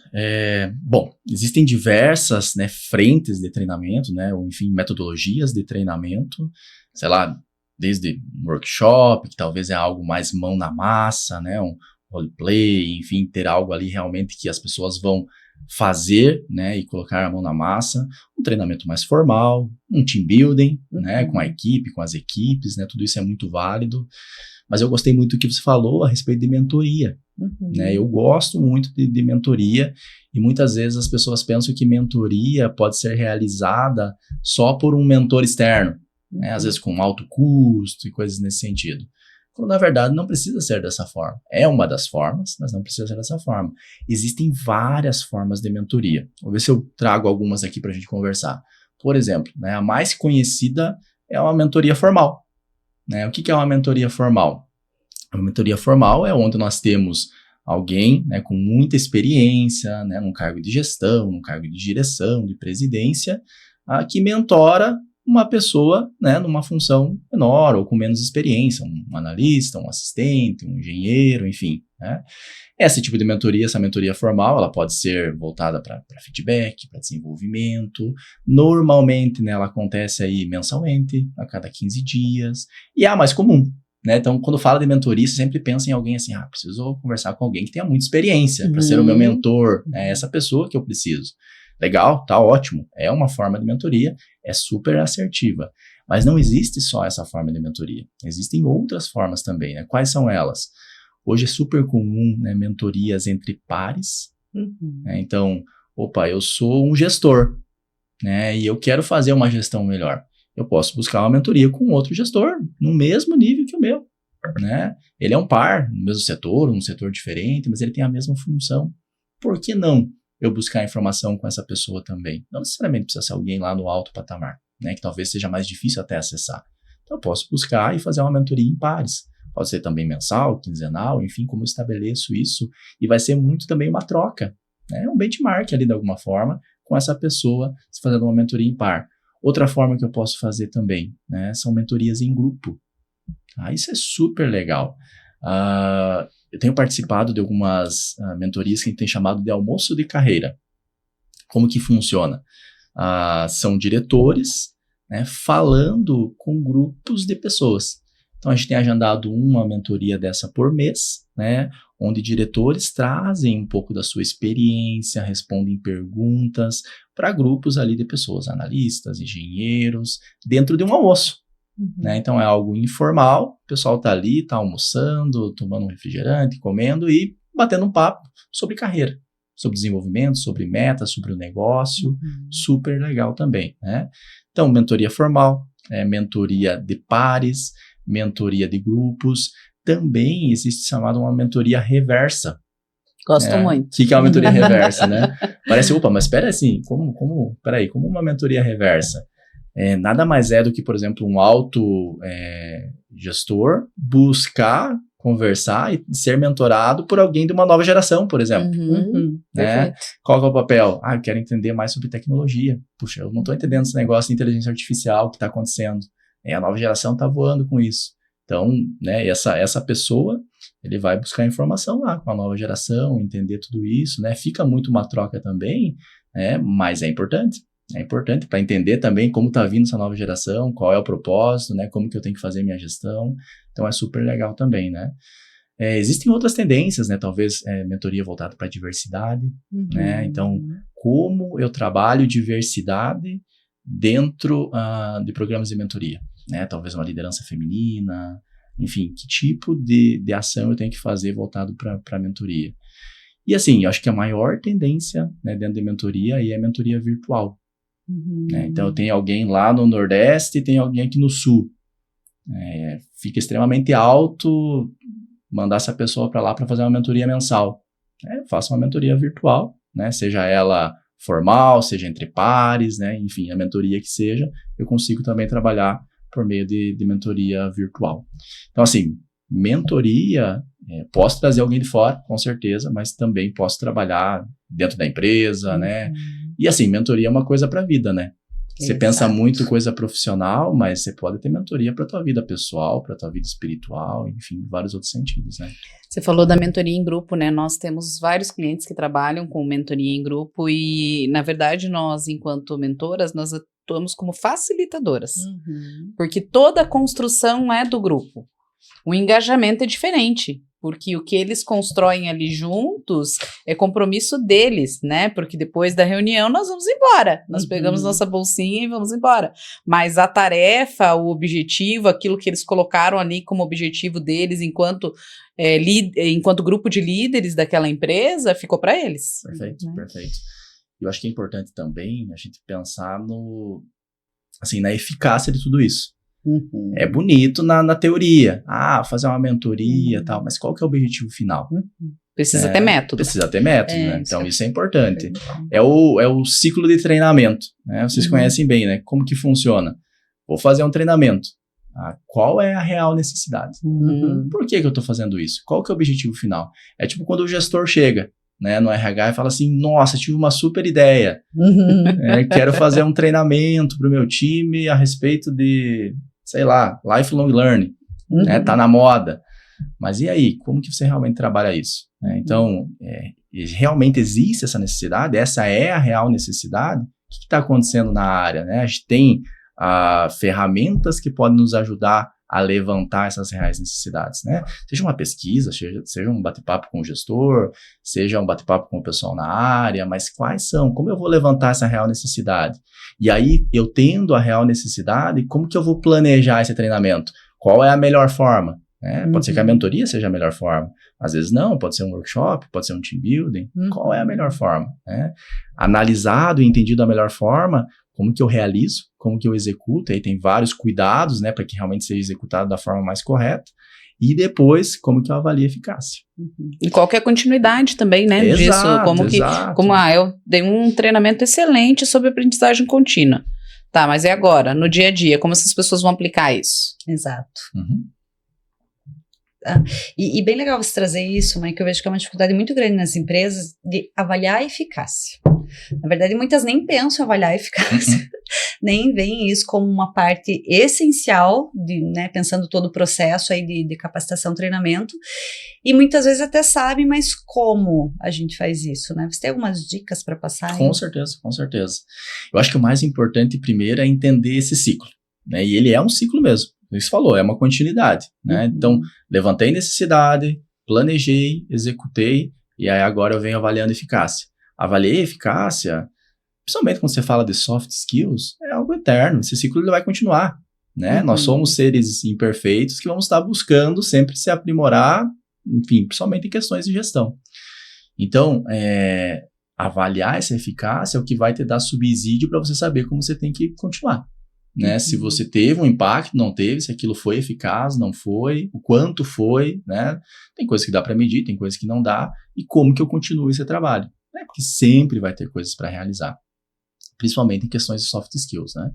Bom, existem diversas, né, frentes de treinamento, né, ou enfim, metodologias de treinamento, sei lá, desde um workshop, que talvez é algo mais mão na massa, né, um roleplay, enfim, ter algo ali realmente que as pessoas vão fazer, né, e colocar a mão na massa, um treinamento mais formal, um team building, né, com a equipe, com as equipes, né, tudo isso é muito válido. Mas eu gostei muito do que você falou a respeito de mentoria, né? Eu gosto muito de mentoria e muitas vezes as pessoas pensam que mentoria pode ser realizada só por um mentor externo, né? Às vezes com alto custo e coisas nesse sentido. Quando na verdade não precisa ser dessa forma. É uma das formas, mas não precisa ser dessa forma. Existem várias formas de mentoria. Vou ver se eu trago algumas aqui para a gente conversar. Por exemplo, né, a mais conhecida é uma mentoria formal. Né? O que é uma mentoria formal? Uma mentoria formal é onde nós temos alguém, né, com muita experiência, né, num cargo de gestão, num cargo de direção, de presidência, que mentora uma pessoa, né, numa função menor ou com menos experiência, um analista, um assistente, um engenheiro, enfim. Né? Esse tipo de mentoria, essa mentoria formal, ela pode ser voltada para feedback, para desenvolvimento. Normalmente, né, ela acontece aí mensalmente, a cada 15 dias, e é a mais comum. Né? Então, quando fala de mentoria, você sempre pensa em alguém assim, preciso conversar com alguém que tenha muita experiência para ser o meu mentor, é essa pessoa que eu preciso. Legal, tá ótimo, é uma forma de mentoria, é super assertiva, mas não existe só essa forma de mentoria, existem outras formas também, né? Quais são elas? Hoje é super comum, né, mentorias entre pares, né? Então, eu sou um gestor, né, e eu quero fazer uma gestão melhor, eu posso buscar uma mentoria com outro gestor, no mesmo nível que o meu, né? Ele é um par, no mesmo setor, um setor diferente, mas ele tem a mesma função, por que não eu buscar informação com essa pessoa também? Não necessariamente precisa ser alguém lá no alto patamar, né, que talvez seja mais difícil até acessar. Então eu posso buscar e fazer uma mentoria em pares. Pode ser também mensal, quinzenal, enfim, como eu estabeleço isso. E vai ser muito também uma troca, né, um benchmark ali de alguma forma com essa pessoa se fazendo uma mentoria em par. Outra forma que eu posso fazer também, né, são mentorias em grupo. Isso é super legal. Eu tenho participado de algumas mentorias que a gente tem chamado de almoço de carreira. Como que funciona? São diretores, né, falando com grupos de pessoas. Então, a gente tem agendado uma mentoria dessa por mês, né, onde diretores trazem um pouco da sua experiência, respondem perguntas para grupos ali de pessoas, analistas, engenheiros, dentro de um almoço. Né? Então é algo informal, o pessoal está ali, está almoçando, tomando um refrigerante, comendo e batendo um papo sobre carreira. sobre desenvolvimento, sobre metas, sobre o negócio, super legal também, né? Então, mentoria formal, mentoria de pares, mentoria de grupos, também existe chamada uma mentoria reversa. Gosto muito. O que é uma mentoria reversa, né? Parece, opa, mas espera assim, como uma mentoria reversa? Nada mais é do que, por exemplo, um gestor buscar conversar e ser mentorado por alguém de uma nova geração, por exemplo. Né? Qual que é o papel? Eu quero entender mais sobre tecnologia. Puxa, eu não estou entendendo esse negócio de inteligência artificial que está acontecendo. A nova geração está voando com isso. Então, né, essa pessoa, ele vai buscar informação lá com a nova geração, entender tudo isso, né? Fica muito uma troca também, mas é importante. É importante para entender também como está vindo essa nova geração, qual é o propósito, né? Como que eu tenho que fazer minha gestão. Então, é super legal também, né? Existem outras tendências, né? Talvez mentoria voltada para a diversidade, né? Então, como eu trabalho diversidade dentro de programas de mentoria, né? Talvez uma liderança feminina, enfim, que tipo de ação eu tenho que fazer voltado para a mentoria. E assim, eu acho que a maior tendência, né, dentro de mentoria é a mentoria virtual. Né? Então, eu tenho alguém lá no Nordeste e tem alguém aqui no Sul. Fica extremamente alto mandar essa pessoa para lá para fazer uma mentoria mensal. Faça uma mentoria virtual, né? Seja ela formal, seja entre pares, né? Enfim, a mentoria que seja, eu consigo também trabalhar por meio de mentoria virtual. Então, assim, mentoria, posso trazer alguém de fora, com certeza, mas também posso trabalhar dentro da empresa, né? E assim, mentoria é uma coisa para a vida, né? Você pensa muito coisa profissional, mas você pode ter mentoria para a tua vida pessoal, para a tua vida espiritual, enfim, vários outros sentidos, né? Você falou da mentoria em grupo, né? Nós temos vários clientes que trabalham com mentoria em grupo e, na verdade, nós, enquanto mentoras, nós atuamos como facilitadoras, porque toda a construção é do grupo. O engajamento é diferente, porque o que eles constroem ali juntos é compromisso deles, né? Porque depois da reunião nós vamos embora. Nós pegamos nossa bolsinha e vamos embora. Mas a tarefa, o objetivo, aquilo que eles colocaram ali como objetivo deles enquanto grupo de líderes daquela empresa, ficou para eles. Perfeito, perfeito. Eu acho que é importante também a gente pensar na eficácia de tudo isso. É bonito na teoria. Fazer uma mentoria e tal, mas qual que é o objetivo final? Precisa ter método. Precisa ter método, né? Então, isso é importante. É o ciclo de treinamento, né? Vocês conhecem bem, né? Como que funciona? Vou fazer um treinamento. Qual é a real necessidade? Por que eu estou fazendo isso? Qual que é o objetivo final? É tipo quando o gestor chega, né, no RH e fala assim, nossa, tive uma super ideia. Quero fazer um treinamento para o meu time a respeito de, sei lá, lifelong learning. Tá na moda. Mas e aí, como que você realmente trabalha isso? Então, realmente existe essa necessidade? Essa é a real necessidade? O que está acontecendo na área? Né? A gente tem ferramentas que podem nos ajudar a levantar essas reais necessidades, né? Seja uma pesquisa, seja um bate-papo com o gestor, seja um bate-papo com o pessoal na área, mas quais são? Como eu vou levantar essa real necessidade? E aí, eu tendo a real necessidade, como que eu vou planejar esse treinamento? Qual é a melhor forma? Pode ser que a mentoria seja a melhor forma. Às vezes não, pode ser um workshop, pode ser um team building. Qual é a melhor forma? Analisado e entendido a melhor forma, como que eu realizo, como que eu executo, aí tem vários cuidados, né, para que realmente seja executado da forma mais correta, e depois, como que eu avalio a eficácia. E qual que é a continuidade também, né, exato, disso, eu dei um treinamento excelente sobre aprendizagem contínua, tá, mas e agora, no dia a dia, como essas pessoas vão aplicar isso? Exato. E bem legal você trazer isso, mas que eu vejo que é uma dificuldade muito grande nas empresas de avaliar a eficácia. Na verdade, muitas nem pensam em avaliar a eficácia, nem veem isso como uma parte essencial, né, pensando todo o processo aí de capacitação, treinamento, e muitas vezes até sabem, mas como a gente faz isso, né? Você tem algumas dicas para passar? Com certeza, com certeza. Eu acho que o mais importante primeiro é entender esse ciclo, né? E ele é um ciclo mesmo. Você falou, é uma continuidade, né? Então, levantei necessidade, planejei, executei, e aí agora eu venho avaliando eficácia. Avaliei a eficácia, principalmente quando você fala de soft skills, é algo eterno, esse ciclo ele vai continuar, né? Nós somos seres imperfeitos que vamos estar buscando sempre se aprimorar, enfim, principalmente em questões de gestão. Então, avaliar essa eficácia é o que vai te dar subsídio para você saber como você tem que continuar. Né? Se você teve um impacto, não teve, se aquilo foi eficaz, não foi, o quanto foi, né? Tem coisas que dá para medir, tem coisas que não dá, e como que eu continuo esse trabalho, né? Porque sempre vai ter coisas para realizar, principalmente em questões de soft skills, né?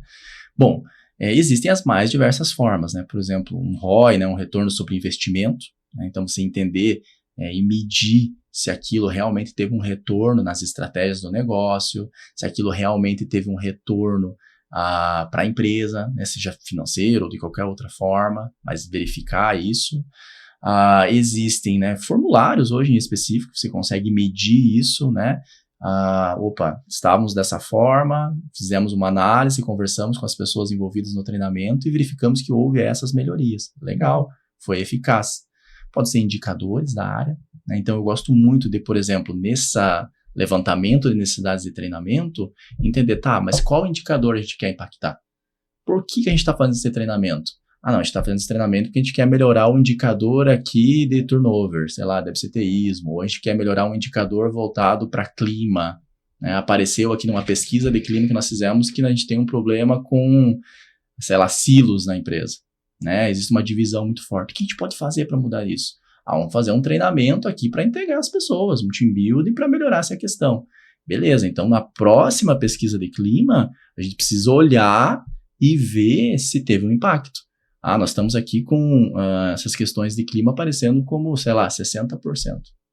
Bom, existem as mais diversas formas, né? Por exemplo, um ROI, né? Um retorno sobre investimento, né? Então você entender e medir se aquilo realmente teve um retorno nas estratégias do negócio, se aquilo realmente teve um retorno para a empresa, né, seja financeiro ou de qualquer outra forma, mas verificar isso. Existem, né, formulários hoje em específico, você consegue medir isso, né? Estávamos dessa forma, fizemos uma análise, conversamos com as pessoas envolvidas no treinamento e verificamos que houve essas melhorias. Legal, foi eficaz. Pode ser indicadores da área, né? Então eu gosto muito de, por exemplo, nessa levantamento de necessidades de treinamento, entender, mas qual indicador a gente quer impactar? Por que a gente está fazendo esse treinamento? Não, a gente está fazendo esse treinamento porque a gente quer melhorar o indicador aqui de turnover, sei lá, de absenteísmo, ou a gente quer melhorar um indicador voltado para clima, né? Apareceu aqui numa pesquisa de clima que nós fizemos que a gente tem um problema com, sei lá, silos na empresa, né? Existe uma divisão muito forte. O que a gente pode fazer para mudar isso? Vamos fazer um treinamento aqui para integrar as pessoas, um team building para melhorar essa questão. Beleza, então na próxima pesquisa de clima, a gente precisa olhar e ver se teve um impacto. Nós estamos aqui com essas questões de clima aparecendo como, sei lá, 60%.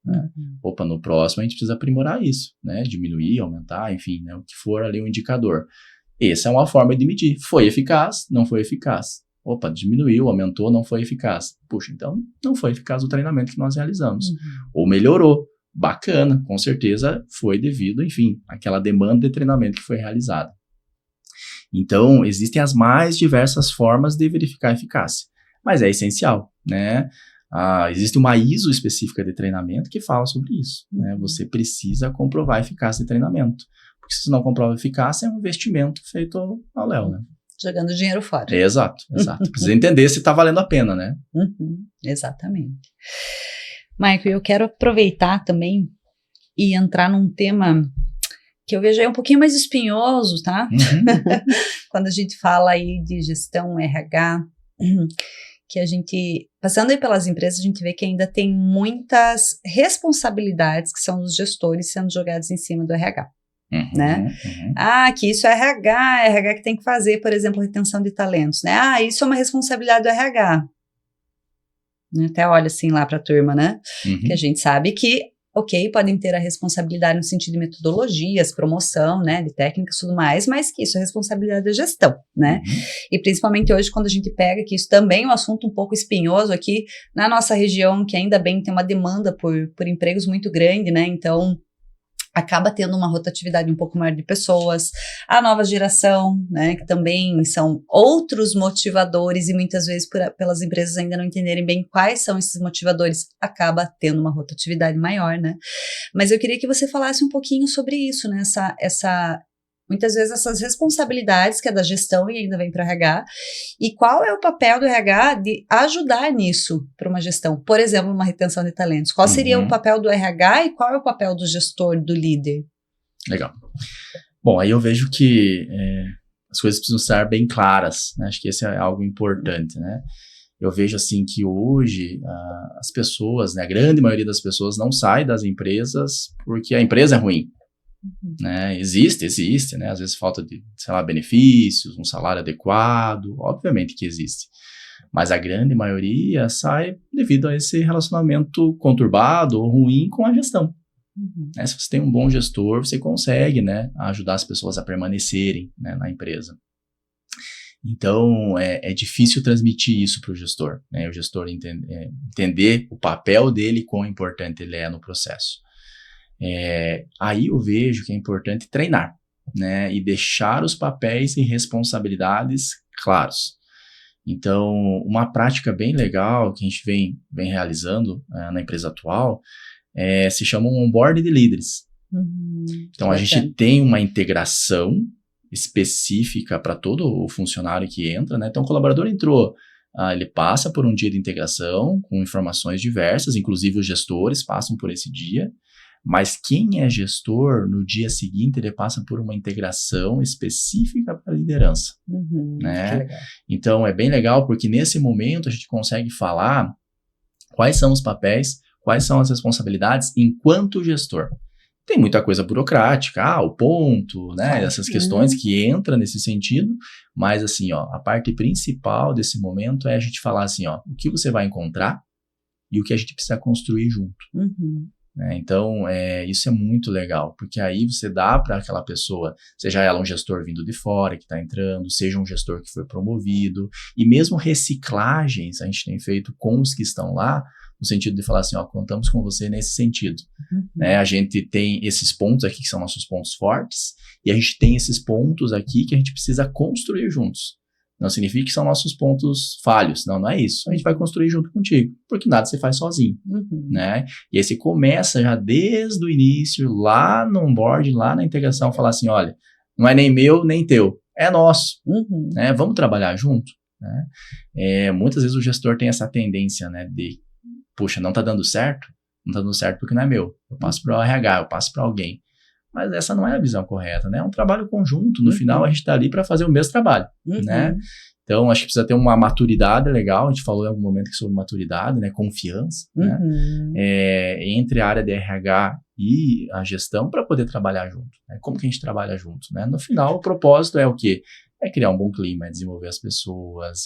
Né? No próximo a gente precisa aprimorar isso, né? Diminuir, aumentar, enfim, né? O que for ali um indicador. Essa é uma forma de medir. Foi eficaz? Não foi eficaz. Diminuiu, aumentou, não foi eficaz. Puxa, então não foi eficaz o treinamento que nós realizamos. Ou melhorou. Bacana, com certeza foi devido, enfim, àquela demanda de treinamento que foi realizada. Então, existem as mais diversas formas de verificar a eficácia. Mas é essencial, né? Existe uma ISO específica de treinamento que fala sobre isso, né? Você precisa comprovar a eficácia de treinamento. Porque se você não comprova a eficácia, é um investimento feito ao léu, né? Jogando dinheiro fora. Exato. Precisa entender se está valendo a pena, né? Exatamente. Michael, eu quero aproveitar também e entrar num tema que eu vejo aí um pouquinho mais espinhoso, tá? Quando a gente fala aí de gestão RH, que a gente, passando aí pelas empresas, a gente vê que ainda tem muitas responsabilidades que são dos gestores sendo jogadas em cima do RH. Né? Que isso é RH que tem que fazer, por exemplo, retenção de talentos, né? Isso é uma responsabilidade do RH. Até olha assim lá para a turma, né? Que a gente sabe que, podem ter a responsabilidade no sentido de metodologias, promoção, né, de técnicas e tudo mais, mas que isso é responsabilidade da gestão, né? E principalmente hoje, quando a gente pega que isso também é um assunto um pouco espinhoso aqui na nossa região, que ainda bem tem uma demanda por empregos muito grande, né? Então acaba tendo uma rotatividade um pouco maior de pessoas, a nova geração, né, que também são outros motivadores e muitas vezes pelas empresas ainda não entenderem bem quais são esses motivadores, acaba tendo uma rotatividade maior, né, mas eu queria que você falasse um pouquinho sobre isso, né, muitas vezes essas responsabilidades que é da gestão e ainda vem para o RH, e qual é o papel do RH de ajudar nisso para uma gestão? Por exemplo, uma retenção de talentos. Qual seria o papel do RH e qual é o papel do gestor, do líder? Legal. Bom, aí eu vejo que as coisas precisam estar bem claras, né? Acho que esse é algo importante, né? Eu vejo assim que hoje as pessoas, né, a grande maioria das pessoas não sai das empresas porque a empresa é ruim. Né? Existe, né? Às vezes falta de, sei lá, benefícios, um salário adequado, obviamente que existe. Mas a grande maioria sai devido a esse relacionamento conturbado ou ruim com a gestão. Né? Se você tem um bom gestor, você consegue, né, ajudar as pessoas a permanecerem, né, na empresa. Então, é difícil transmitir isso para o gestor, né? O gestor entender o papel dele e quão importante ele é no processo. Aí eu vejo que é importante treinar, né, e deixar os papéis e responsabilidades claros. Então, uma prática bem legal que a gente vem realizando na empresa atual se chama um onboarding de líderes. Então, a gente tem uma integração específica para todo o funcionário que entra, né? Então, o colaborador entrou, ele passa por um dia de integração com informações diversas, inclusive os gestores passam por esse dia. Mas quem é gestor, no dia seguinte, ele passa por uma integração específica para a liderança, né? Que legal. Então, é bem legal, porque nesse momento a gente consegue falar quais são os papéis, quais são as responsabilidades enquanto gestor. Tem muita coisa burocrática, o ponto, né? Essas questões que entram nesse sentido, mas assim, ó, a parte principal desse momento é a gente falar assim, ó, o que você vai encontrar e o que a gente precisa construir junto. Né? Então, isso é muito legal, porque aí você dá para aquela pessoa, seja ela um gestor vindo de fora que está entrando, seja um gestor que foi promovido, e mesmo reciclagens a gente tem feito com os que estão lá, no sentido de falar assim, ó, contamos com você nesse sentido. Né? A gente tem esses pontos aqui que são nossos pontos fortes, e a gente tem esses pontos aqui que a gente precisa construir juntos. Não significa que são nossos pontos falhos, não é isso. A gente vai construir junto contigo, porque nada você faz sozinho, né? E aí você começa já desde o início, lá no onboard, lá na integração, falar assim, olha, não é nem meu, nem teu, é nosso, né? Vamos trabalhar junto, né? Muitas vezes o gestor tem essa tendência, né, de puxa, não tá dando certo porque não é meu. Eu passo para o RH, eu passo para alguém. Mas essa não é a visão correta, né? É um trabalho conjunto. No final, a gente tá ali para fazer o mesmo trabalho, né? Então, acho que precisa ter uma maturidade legal. A gente falou em algum momento sobre maturidade, né? Confiança, né? Entre a área de RH e a gestão para poder trabalhar junto. Né? Como que a gente trabalha junto, né? No final, o propósito é o quê? É criar um bom clima, é desenvolver as pessoas,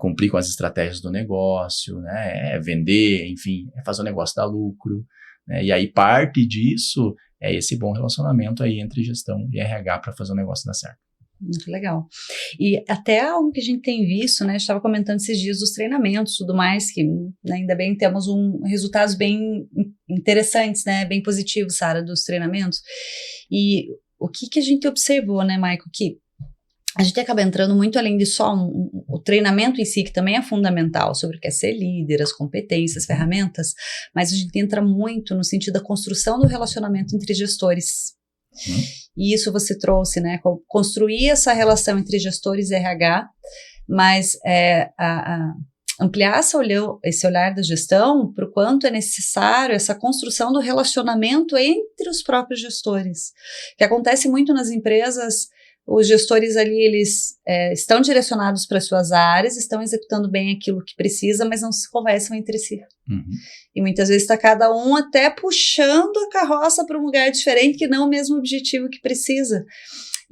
cumprir com as estratégias do negócio, né? É vender, enfim, é fazer o negócio dar lucro, né? E aí parte disso é esse bom relacionamento aí entre gestão e RH para fazer o negócio dar certo. Muito legal. E até algo que a gente tem visto, né? A gente estava comentando esses dias dos treinamentos, tudo mais, que, né, ainda bem temos resultados bem interessantes, né? Bem positivos, Sara, dos treinamentos. E o que a gente observou, né, Maico, que a gente acaba entrando muito além de só o treinamento em si, que também é fundamental, sobre o que é ser líder, as competências, ferramentas, mas a gente entra muito no sentido da construção do relacionamento entre gestores. E isso você trouxe, né? Construir essa relação entre gestores e RH, mas ampliar esse olhar da gestão para o quanto é necessário essa construção do relacionamento entre os próprios gestores, que acontece muito nas empresas. Os gestores ali, eles estão direcionados para suas áreas, estão executando bem aquilo que precisa, mas não se conversam entre si. E muitas vezes está cada um até puxando a carroça para um lugar diferente, que não é o mesmo objetivo que precisa.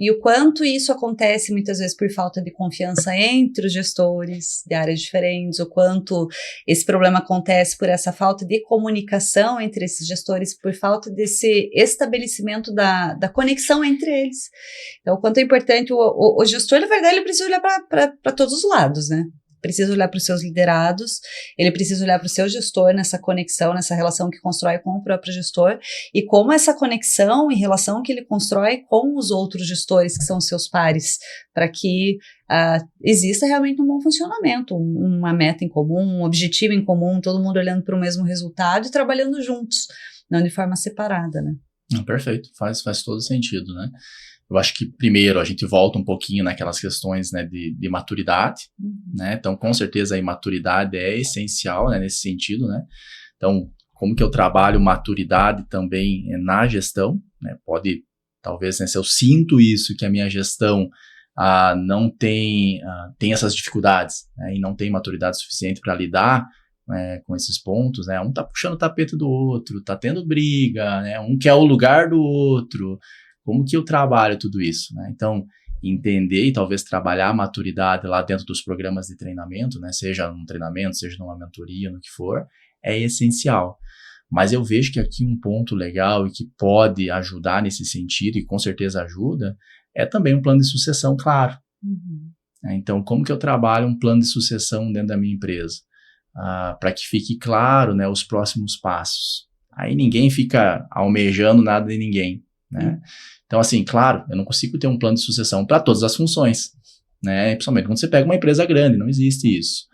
E o quanto isso acontece muitas vezes por falta de confiança entre os gestores de áreas diferentes, o quanto esse problema acontece por essa falta de comunicação entre esses gestores, por falta desse estabelecimento da conexão entre eles. Então, o quanto é importante o gestor, na verdade, ele precisa olhar para todos os lados, né? Precisa olhar para os seus liderados, ele precisa olhar para o seu gestor nessa conexão, nessa relação que constrói com o próprio gestor, e como essa conexão e relação que ele constrói com os outros gestores, que são seus pares, para que exista realmente um bom funcionamento, uma meta em comum, um objetivo em comum, todo mundo olhando para o mesmo resultado e trabalhando juntos, não de forma separada, né? Perfeito, faz todo sentido, né? Eu acho que, primeiro, a gente volta um pouquinho naquelas questões, né, de maturidade, né? Então, com certeza, a maturidade é essencial, né, nesse sentido, né? Então, como que eu trabalho maturidade também na gestão, né? Pode, talvez, né, se eu sinto isso, que a minha gestão não tem essas dificuldades, né, e não tem maturidade suficiente para lidar com esses pontos, né? Um tá puxando o tapete do outro, tá tendo briga, né? Um quer o lugar do outro. Como que eu trabalho tudo isso, né? Então, entender e talvez trabalhar a maturidade lá dentro dos programas de treinamento, né? Seja num treinamento, seja numa mentoria, no que for, é essencial. Mas eu vejo que aqui um ponto legal e que pode ajudar nesse sentido, e com certeza ajuda, é também um plano de sucessão claro. Então, como que eu trabalho um plano de sucessão dentro da minha empresa? Para que fique claro, né, os próximos passos. Aí ninguém fica almejando nada de ninguém, né? Então, assim, claro, eu não consigo ter um plano de sucessão para todas as funções, né? Principalmente quando você pega uma empresa grande, não existe isso.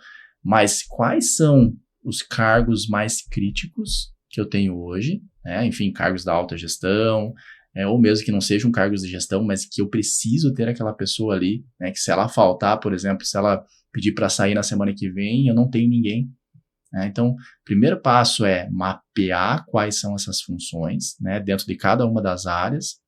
Mas quais são os cargos mais críticos que eu tenho hoje, né? Enfim, cargos da alta gestão, ou mesmo que não sejam cargos de gestão, mas que eu preciso ter aquela pessoa ali, né? Que se ela faltar, por exemplo, se ela pedir para sair na semana que vem, eu não tenho ninguém. né? Então, primeiro passo é mapear quais são essas funções, né, dentro de cada uma das áreas.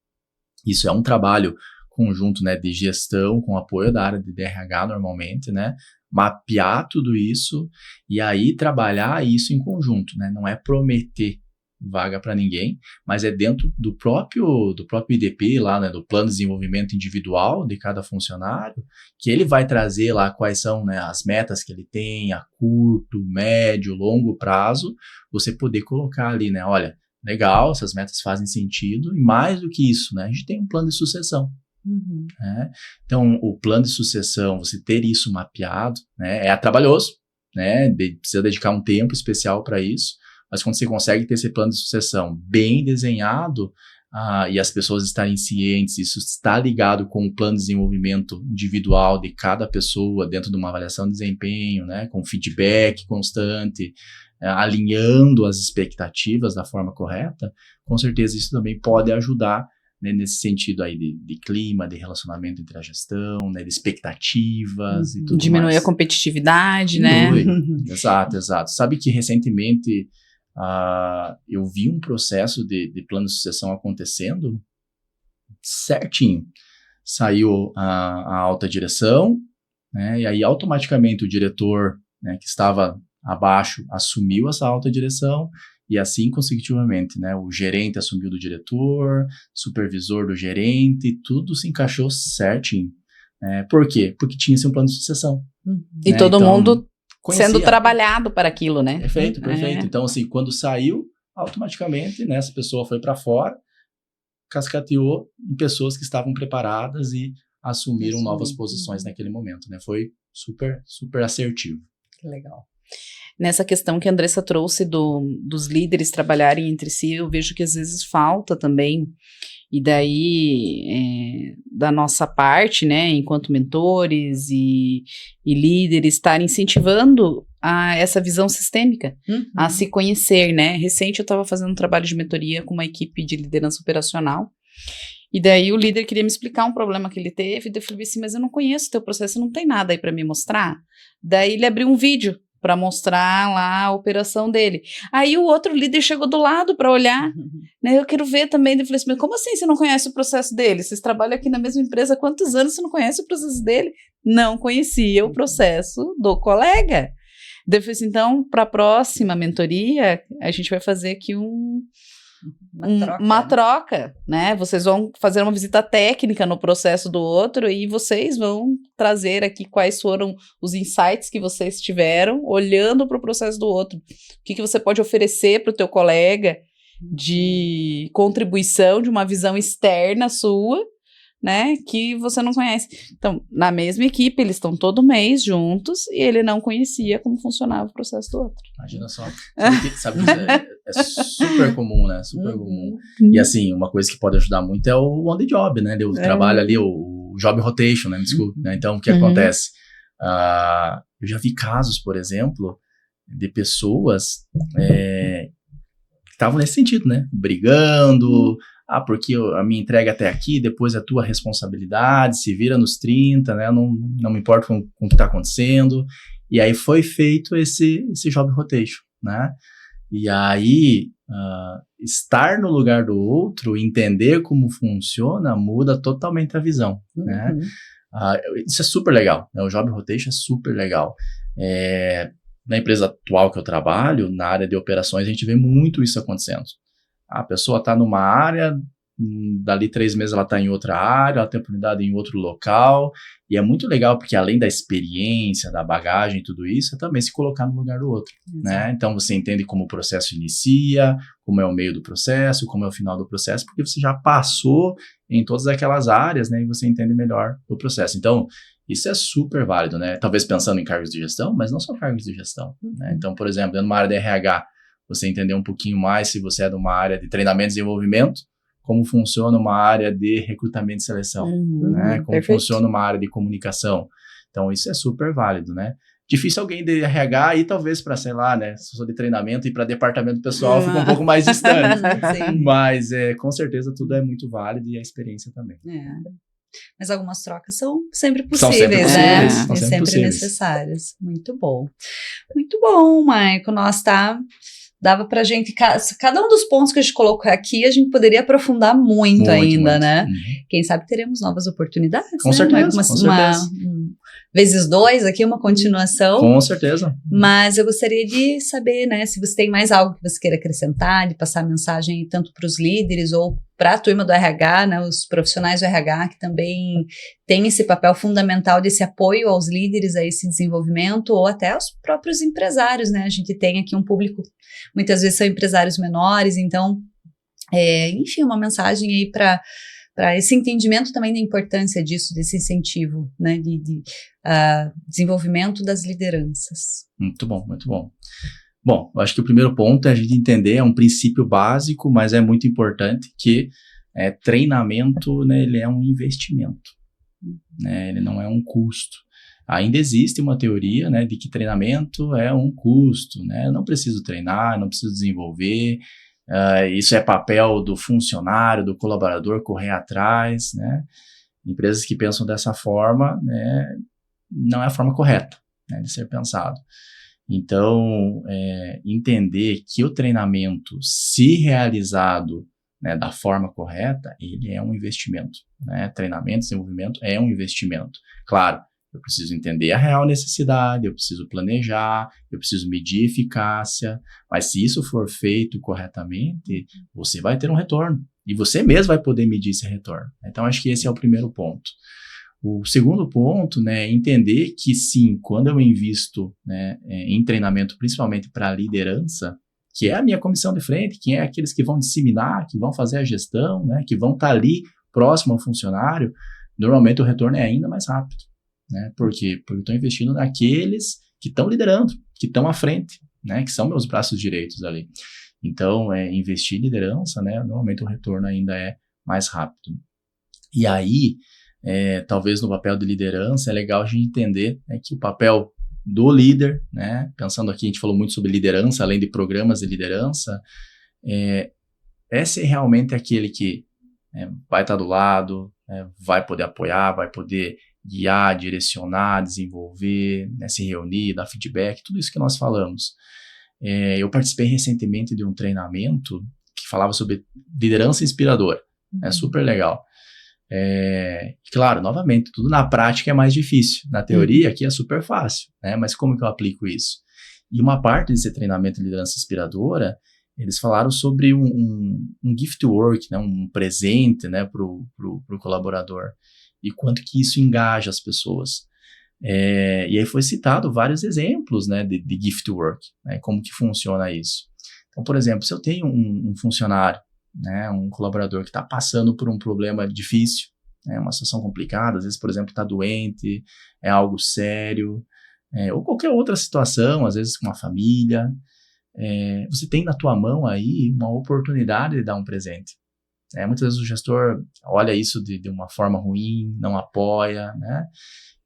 Isso é um trabalho conjunto, né, de gestão com apoio da área de DRH normalmente, né, mapear tudo isso e aí trabalhar isso em conjunto, né, não é prometer vaga para ninguém, mas é dentro do próprio IDP lá, né, do plano de desenvolvimento individual de cada funcionário, que ele vai trazer lá quais são, né, as metas que ele tem a curto, médio, longo prazo, você poder colocar ali, né, olha, legal, essas metas fazem sentido, e mais do que isso, né, a gente tem um plano de sucessão. Né? Então, o plano de sucessão, você ter isso mapeado, né, é trabalhoso, né, precisa dedicar um tempo especial para isso, mas quando você consegue ter esse plano de sucessão bem desenhado e as pessoas estarem cientes, isso está ligado com o plano de desenvolvimento individual de cada pessoa dentro de uma avaliação de desempenho, né, com feedback constante, alinhando as expectativas da forma correta, com certeza isso também pode ajudar, né, nesse sentido aí de clima, de relacionamento entre a gestão, né, de expectativas e tudo diminuir mais. A competitividade, né? Exato. Sabe que recentemente eu vi um processo de plano de sucessão acontecendo certinho. Saiu a alta direção, né, e aí automaticamente o diretor, né, que estava abaixo assumiu essa alta direção, e assim consecutivamente, né, o gerente assumiu do diretor, supervisor do gerente, tudo se encaixou certinho. Por quê? Porque tinha-se um plano de sucessão. E né? todo então, mundo conhecia. sendo trabalhado para aquilo, né? Perfeito. Então, assim, quando saiu, automaticamente, né, essa pessoa foi para fora, cascateou em pessoas que estavam preparadas e assumiram novas posições naquele momento, né? Foi super, super assertivo. Que legal. Nessa questão que a Andressa trouxe dos líderes trabalharem entre si, eu vejo que às vezes falta também, e daí da nossa parte, né, enquanto mentores e líderes, estar incentivando essa visão sistêmica, a se conhecer, né. Recente eu estava fazendo um trabalho de mentoria com uma equipe de liderança operacional, e daí o líder queria me explicar um problema que ele teve, e eu falei assim, mas eu não conheço o teu processo, não tem nada aí para me mostrar. Daí ele abriu um vídeo para mostrar lá a operação dele. Aí o outro líder chegou do lado para olhar, né? Eu quero ver também. Eu falei assim, mas como assim você não conhece o processo dele? Vocês trabalham aqui na mesma empresa há quantos anos, você não conhece o processo dele? Não conhecia o processo do colega. Daí eu falei assim, então, para a próxima mentoria, a gente vai fazer aqui uma troca, né? Vocês vão fazer uma visita técnica no processo do outro e vocês vão trazer aqui quais foram os insights que vocês tiveram olhando para o processo do outro. O que você pode oferecer para o teu colega de contribuição, de uma visão externa sua, né, que você não conhece. Então, na mesma equipe, eles estão todo mês juntos e ele não conhecia como funcionava o processo do outro. Imagina só. Sabe que é super comum, né? Super comum. E assim, uma coisa que pode ajudar muito é o on the job, né? O trabalho ali, o job rotation, né? Desculpa. Né? Então, o que acontece? Eu já vi casos, por exemplo, de pessoas que estavam nesse sentido, né? Brigando, porque a minha entrega até aqui, depois é a tua responsabilidade, se vira nos 30, né? Não me importa com o que está acontecendo. E aí foi feito esse job rotation, né? E aí, estar no lugar do outro, entender como funciona, muda totalmente a visão, né? Isso é super legal, né? O job rotation é super legal. Na empresa atual que eu trabalho, na área de operações, a gente vê muito isso acontecendo. A pessoa está numa área, dali 3 meses ela está em outra área, ela tem oportunidade em outro local, e é muito legal porque além da experiência, da bagagem e tudo isso, é também se colocar no lugar do outro, né? Então você entende como o processo inicia, como é o meio do processo, como é o final do processo, porque você já passou em todas aquelas áreas, né? E você entende melhor o processo. Então, isso é super válido, né? Talvez pensando em cargos de gestão, mas não só cargos de gestão, né? Então, por exemplo, dentro de uma área de RH, você entender um pouquinho mais se você é de uma área de treinamento e desenvolvimento, como funciona uma área de recrutamento e seleção, né? Como funciona uma área de comunicação. Então, isso é super válido, né? Difícil alguém de RH ir, talvez, para, sei lá, né? Se eu sou de treinamento e para departamento pessoal, fica um pouco mais distante. Mas, com certeza, tudo é muito válido e a experiência também. mas algumas trocas são sempre São sempre possíveis, né? possíveis, são E sempre sempre possíveis. necessárias. Muito bom, Maico. Nossa, tá... Dava pra gente, cada um dos pontos que a gente colocou aqui, a gente poderia aprofundar muito ainda, muito. né? Uhum. Quem sabe teremos novas oportunidades, Com né? certeza, com certeza. Vezes 2 aqui, uma continuação. Com certeza. Mas eu gostaria de saber, né, se você tem mais algo que você queira acrescentar, de passar a mensagem tanto para os líderes ou para a turma do RH, né, os profissionais do RH que também têm esse papel fundamental desse apoio aos líderes a esse desenvolvimento ou até aos próprios empresários, né? A gente tem aqui um público, muitas vezes são empresários menores, então, enfim, uma mensagem aí para esse entendimento também da importância disso, desse incentivo, né, de desenvolvimento das lideranças. Muito bom, muito bom. Bom, eu acho que o primeiro ponto é a gente entender, é um princípio básico, mas é muito importante que treinamento, né, ele é um investimento, né, ele não é um custo. Ainda existe uma teoria, né, de que treinamento é um custo, né, eu não preciso treinar, não preciso desenvolver, isso é papel do funcionário, do colaborador correr atrás, né? Empresas que pensam dessa forma, né, não é a forma correta, né, de ser pensado. Então, entender que o treinamento, se realizado, né, da forma correta, ele é um investimento, né? Treinamento, desenvolvimento é um investimento. Claro, eu preciso entender a real necessidade, eu preciso planejar, eu preciso medir eficácia, mas se isso for feito corretamente, você vai ter um retorno. E você mesmo vai poder medir esse retorno. Então, acho que esse é o primeiro ponto. O segundo ponto, né, é entender que sim, quando eu invisto, né, em treinamento, principalmente para a liderança, que é a minha comissão de frente, que é aqueles que vão disseminar, que vão fazer a gestão, né, que vão estar ali próximo ao funcionário, normalmente o retorno é ainda mais rápido. Né? Por quê? Porque eu estou investindo naqueles que estão liderando, que estão à frente, né? Que são meus braços direitos ali. Então, investir em liderança, né? Normalmente o retorno ainda é mais rápido. E aí, talvez no papel de liderança, é legal a gente entender, né, que o papel do líder, né? Pensando aqui, a gente falou muito sobre liderança, além de programas de liderança, é ser realmente aquele que vai estar do lado, vai poder apoiar, vai poder guiar, direcionar, desenvolver, né, se reunir, dar feedback, tudo isso que nós falamos. Eu participei recentemente de um treinamento que falava sobre liderança inspiradora. É super legal. Claro, novamente, tudo na prática é mais difícil. Na teoria aqui é super fácil, né? Mas como que eu aplico isso? E uma parte desse treinamento de liderança inspiradora, eles falaram sobre um gift work, né, um presente, né, pro colaborador. E quanto que isso engaja as pessoas. E aí foi citado vários exemplos, né, de gift work, né, como que funciona isso. Então, por exemplo, se eu tenho um funcionário, né, um colaborador que está passando por um problema difícil, né, uma situação complicada, às vezes, por exemplo, está doente, é algo sério, ou qualquer outra situação, às vezes com uma família, você tem na tua mão aí uma oportunidade de dar um presente. Muitas vezes o gestor olha isso de uma forma ruim, não apoia, né?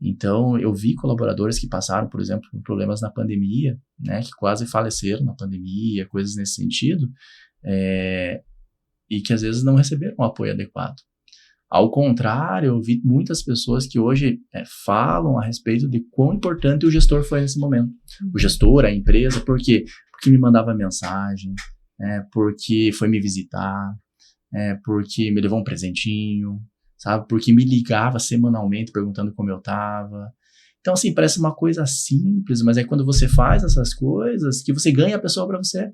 Então, eu vi colaboradores que passaram, por exemplo, por problemas na pandemia, né? Que quase faleceram na pandemia, coisas nesse sentido, e que às vezes não receberam um apoio adequado. Ao contrário, eu vi muitas pessoas que hoje falam a respeito de quão importante o gestor foi nesse momento. O gestor, a empresa, por quê? Porque me mandava mensagem, porque foi me visitar, porque me levou um presentinho, sabe? Porque me ligava semanalmente perguntando como eu tava. Então, assim, parece uma coisa simples, mas é quando você faz essas coisas que você ganha a pessoa para você.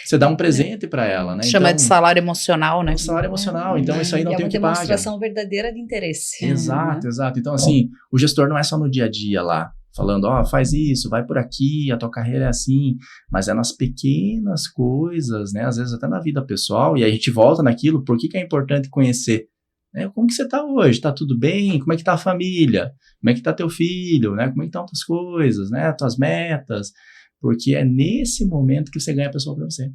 Você dá um presente para ela, né? Chama de salário emocional, né? Salário emocional, então isso aí não tem o que pagar. É uma demonstração verdadeira de interesse. Exato, exato. Então, assim, o gestor não é só no dia a dia lá, falando, faz isso, vai por aqui, a tua carreira é assim, mas é nas pequenas coisas, né? Às vezes até na vida pessoal, e aí a gente volta naquilo, por que é importante conhecer? Como que você tá hoje? Tá tudo bem? Como é que tá a família? Como é que tá teu filho? Né? Como é que estão as tuas coisas, né? Tuas metas? Porque é nesse momento que você ganha a pessoa para você.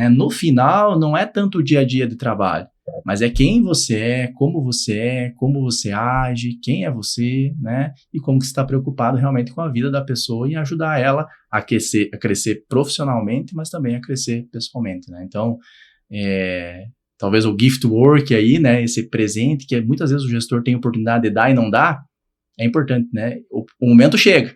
No final, não é tanto o dia a dia de trabalho, mas é quem você é, como você age, quem é você, né? E como que você está preocupado realmente com a vida da pessoa e ajudar ela a crescer profissionalmente, mas também a crescer pessoalmente, né? Então, talvez o gift work aí, né, esse presente que muitas vezes o gestor tem a oportunidade de dar e não dá, é importante, né? O momento chega,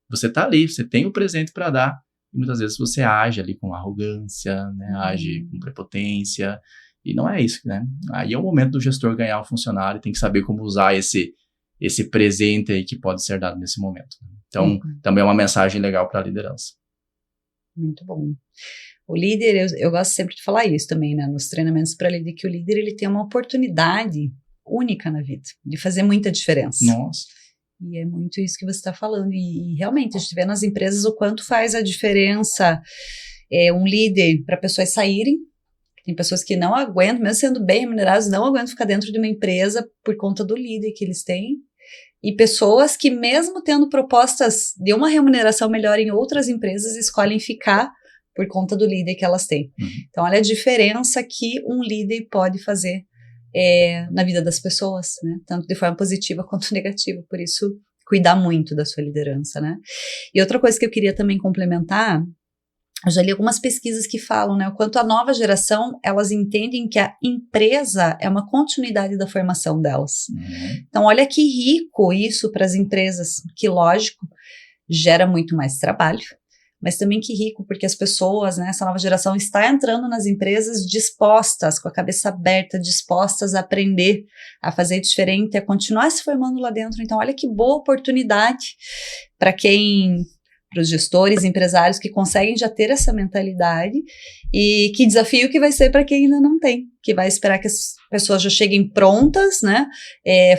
você tá ali, você tem o presente para dar, e muitas vezes você age ali com arrogância, né, age com prepotência, e não é isso, né? Aí é o momento do gestor ganhar o funcionário, tem que saber como usar esse presente aí que pode ser dado nesse momento. Então, também é uma mensagem legal para a liderança. Muito bom. O líder, eu gosto sempre de falar isso também, né, nos treinamentos para líder, que o líder ele tem uma oportunidade única na vida, de fazer muita diferença. Nossa. E é muito isso que você está falando, e realmente a gente vê nas empresas o quanto faz a diferença um líder para pessoas saírem. Tem pessoas que não aguentam, mesmo sendo bem remuneradas, não aguentam ficar dentro de uma empresa por conta do líder que eles têm. E pessoas que, mesmo tendo propostas de uma remuneração melhor em outras empresas, escolhem ficar por conta do líder que elas têm. Então, olha a diferença que um líder pode fazer na vida das pessoas, né? Tanto de forma positiva quanto negativa. Por isso, cuidar muito da sua liderança, né? E outra coisa que eu queria também complementar, eu já li algumas pesquisas que falam, né, o quanto a nova geração, elas entendem que a empresa é uma continuidade da formação delas. Então, olha que rico isso para as empresas, que, lógico, gera muito mais trabalho, mas também que rico, porque as pessoas, né, essa nova geração está entrando nas empresas dispostas, com a cabeça aberta, dispostas a aprender, a fazer diferente, a continuar se formando lá dentro. Então, olha que boa oportunidade para os gestores, empresários que conseguem já ter essa mentalidade, e que desafio que vai ser para quem ainda não tem, que vai esperar que as pessoas já cheguem prontas, né,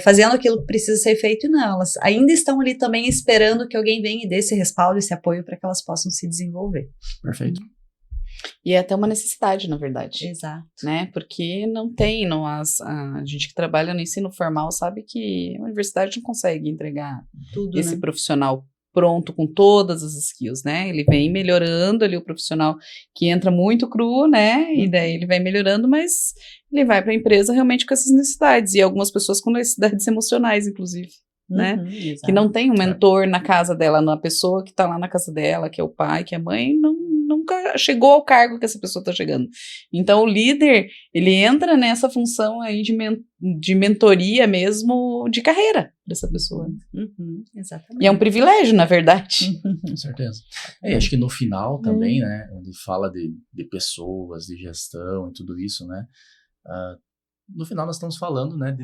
fazendo aquilo que precisa ser feito, e não, elas ainda estão ali também esperando que alguém venha e dê esse respaldo, esse apoio para que elas possam se desenvolver. Perfeito. E é até uma necessidade, na verdade. Exato. Né? Porque a gente que trabalha no ensino formal sabe que a universidade não consegue entregar Tudo, esse né? profissional pronto com todas as skills, né? Ele vem melhorando ali o profissional que entra muito cru, né? E daí ele vai melhorando, mas ele vai para a empresa realmente com essas necessidades. E algumas pessoas com necessidades emocionais, inclusive, né? Que não tem um mentor na casa dela, na pessoa que está lá na casa dela, que é o pai, que é a mãe, nunca chegou ao cargo que essa pessoa está chegando. Então, o líder, ele entra nessa função aí de mentoria mesmo, de carreira dessa pessoa. Exatamente. E é um privilégio, na verdade. Com certeza. Acho que no final também, né, onde fala de pessoas, de gestão e tudo isso, né, no final nós estamos falando, né,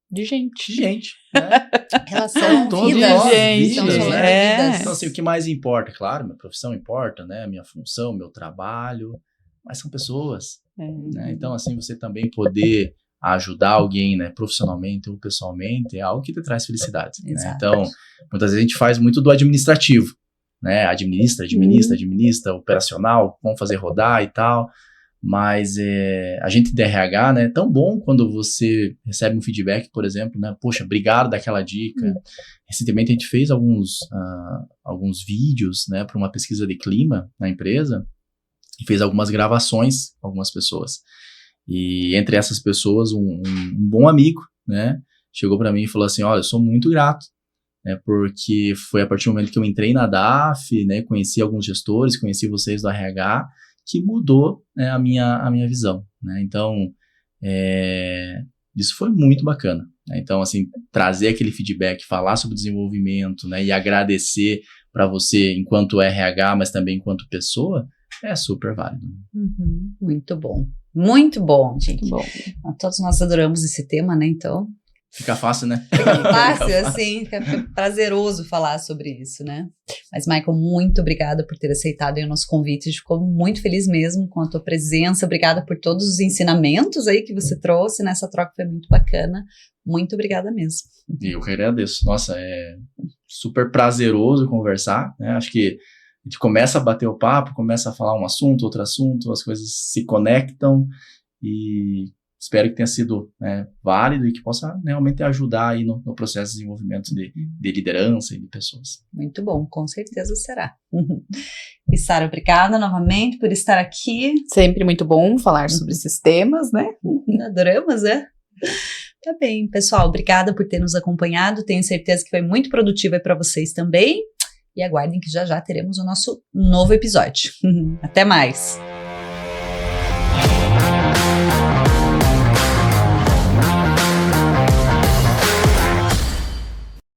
de gente. Né? Relação, todos vidas, nós, gente, vidas, né? Então, assim, o que mais importa? Claro, minha profissão importa, né? Minha função, meu trabalho, mas são pessoas, né? Então, assim, você também poder ajudar alguém, né, profissionalmente ou pessoalmente, é algo que te traz felicidade, né? Então, muitas vezes a gente faz muito do administrativo, né? Administra, operacional, vamos fazer rodar e tal. Mas a gente de RH, né, é tão bom quando você recebe um feedback, por exemplo, né, poxa, obrigado daquela dica. Recentemente a gente fez alguns vídeos, né, para uma pesquisa de clima na empresa, e fez algumas gravações com algumas pessoas. E entre essas pessoas, um bom amigo, né, chegou para mim e falou assim, olha, eu sou muito grato, né, porque foi a partir do momento que eu entrei na DAF, né, conheci alguns gestores, conheci vocês do RH, que mudou, né, a minha visão, né? Então, isso foi muito bacana, né? Então, assim, trazer aquele feedback, falar sobre desenvolvimento, né, e agradecer para você enquanto RH, mas também enquanto pessoa, é super válido. Muito bom, gente. Muito bom. Todos nós adoramos esse tema, né, então... Fica fácil, né? Fica fácil, assim, fica prazeroso falar sobre isso, né? Mas, Michael, muito obrigada por ter aceitado aí o nosso convite. A gente ficou muito feliz mesmo com a tua presença. Obrigada por todos os ensinamentos aí que você trouxe nessa troca, foi muito bacana. Muito obrigada mesmo. E eu que agradeço. Nossa, é super prazeroso conversar, né? Acho que a gente começa a bater o papo, começa a falar um assunto, outro assunto, as coisas se conectam e... Espero que tenha sido, né, válido e que possa realmente ajudar aí no processo de desenvolvimento de liderança e de pessoas. Muito bom, com certeza será. E Sara, obrigada novamente por estar aqui. Sempre muito bom falar sobre esses temas, né? Adoramos, né? Tá bem, pessoal, obrigada por ter nos acompanhado. Tenho certeza que foi muito produtiva para vocês também. E aguardem que já teremos o nosso novo episódio. Até mais!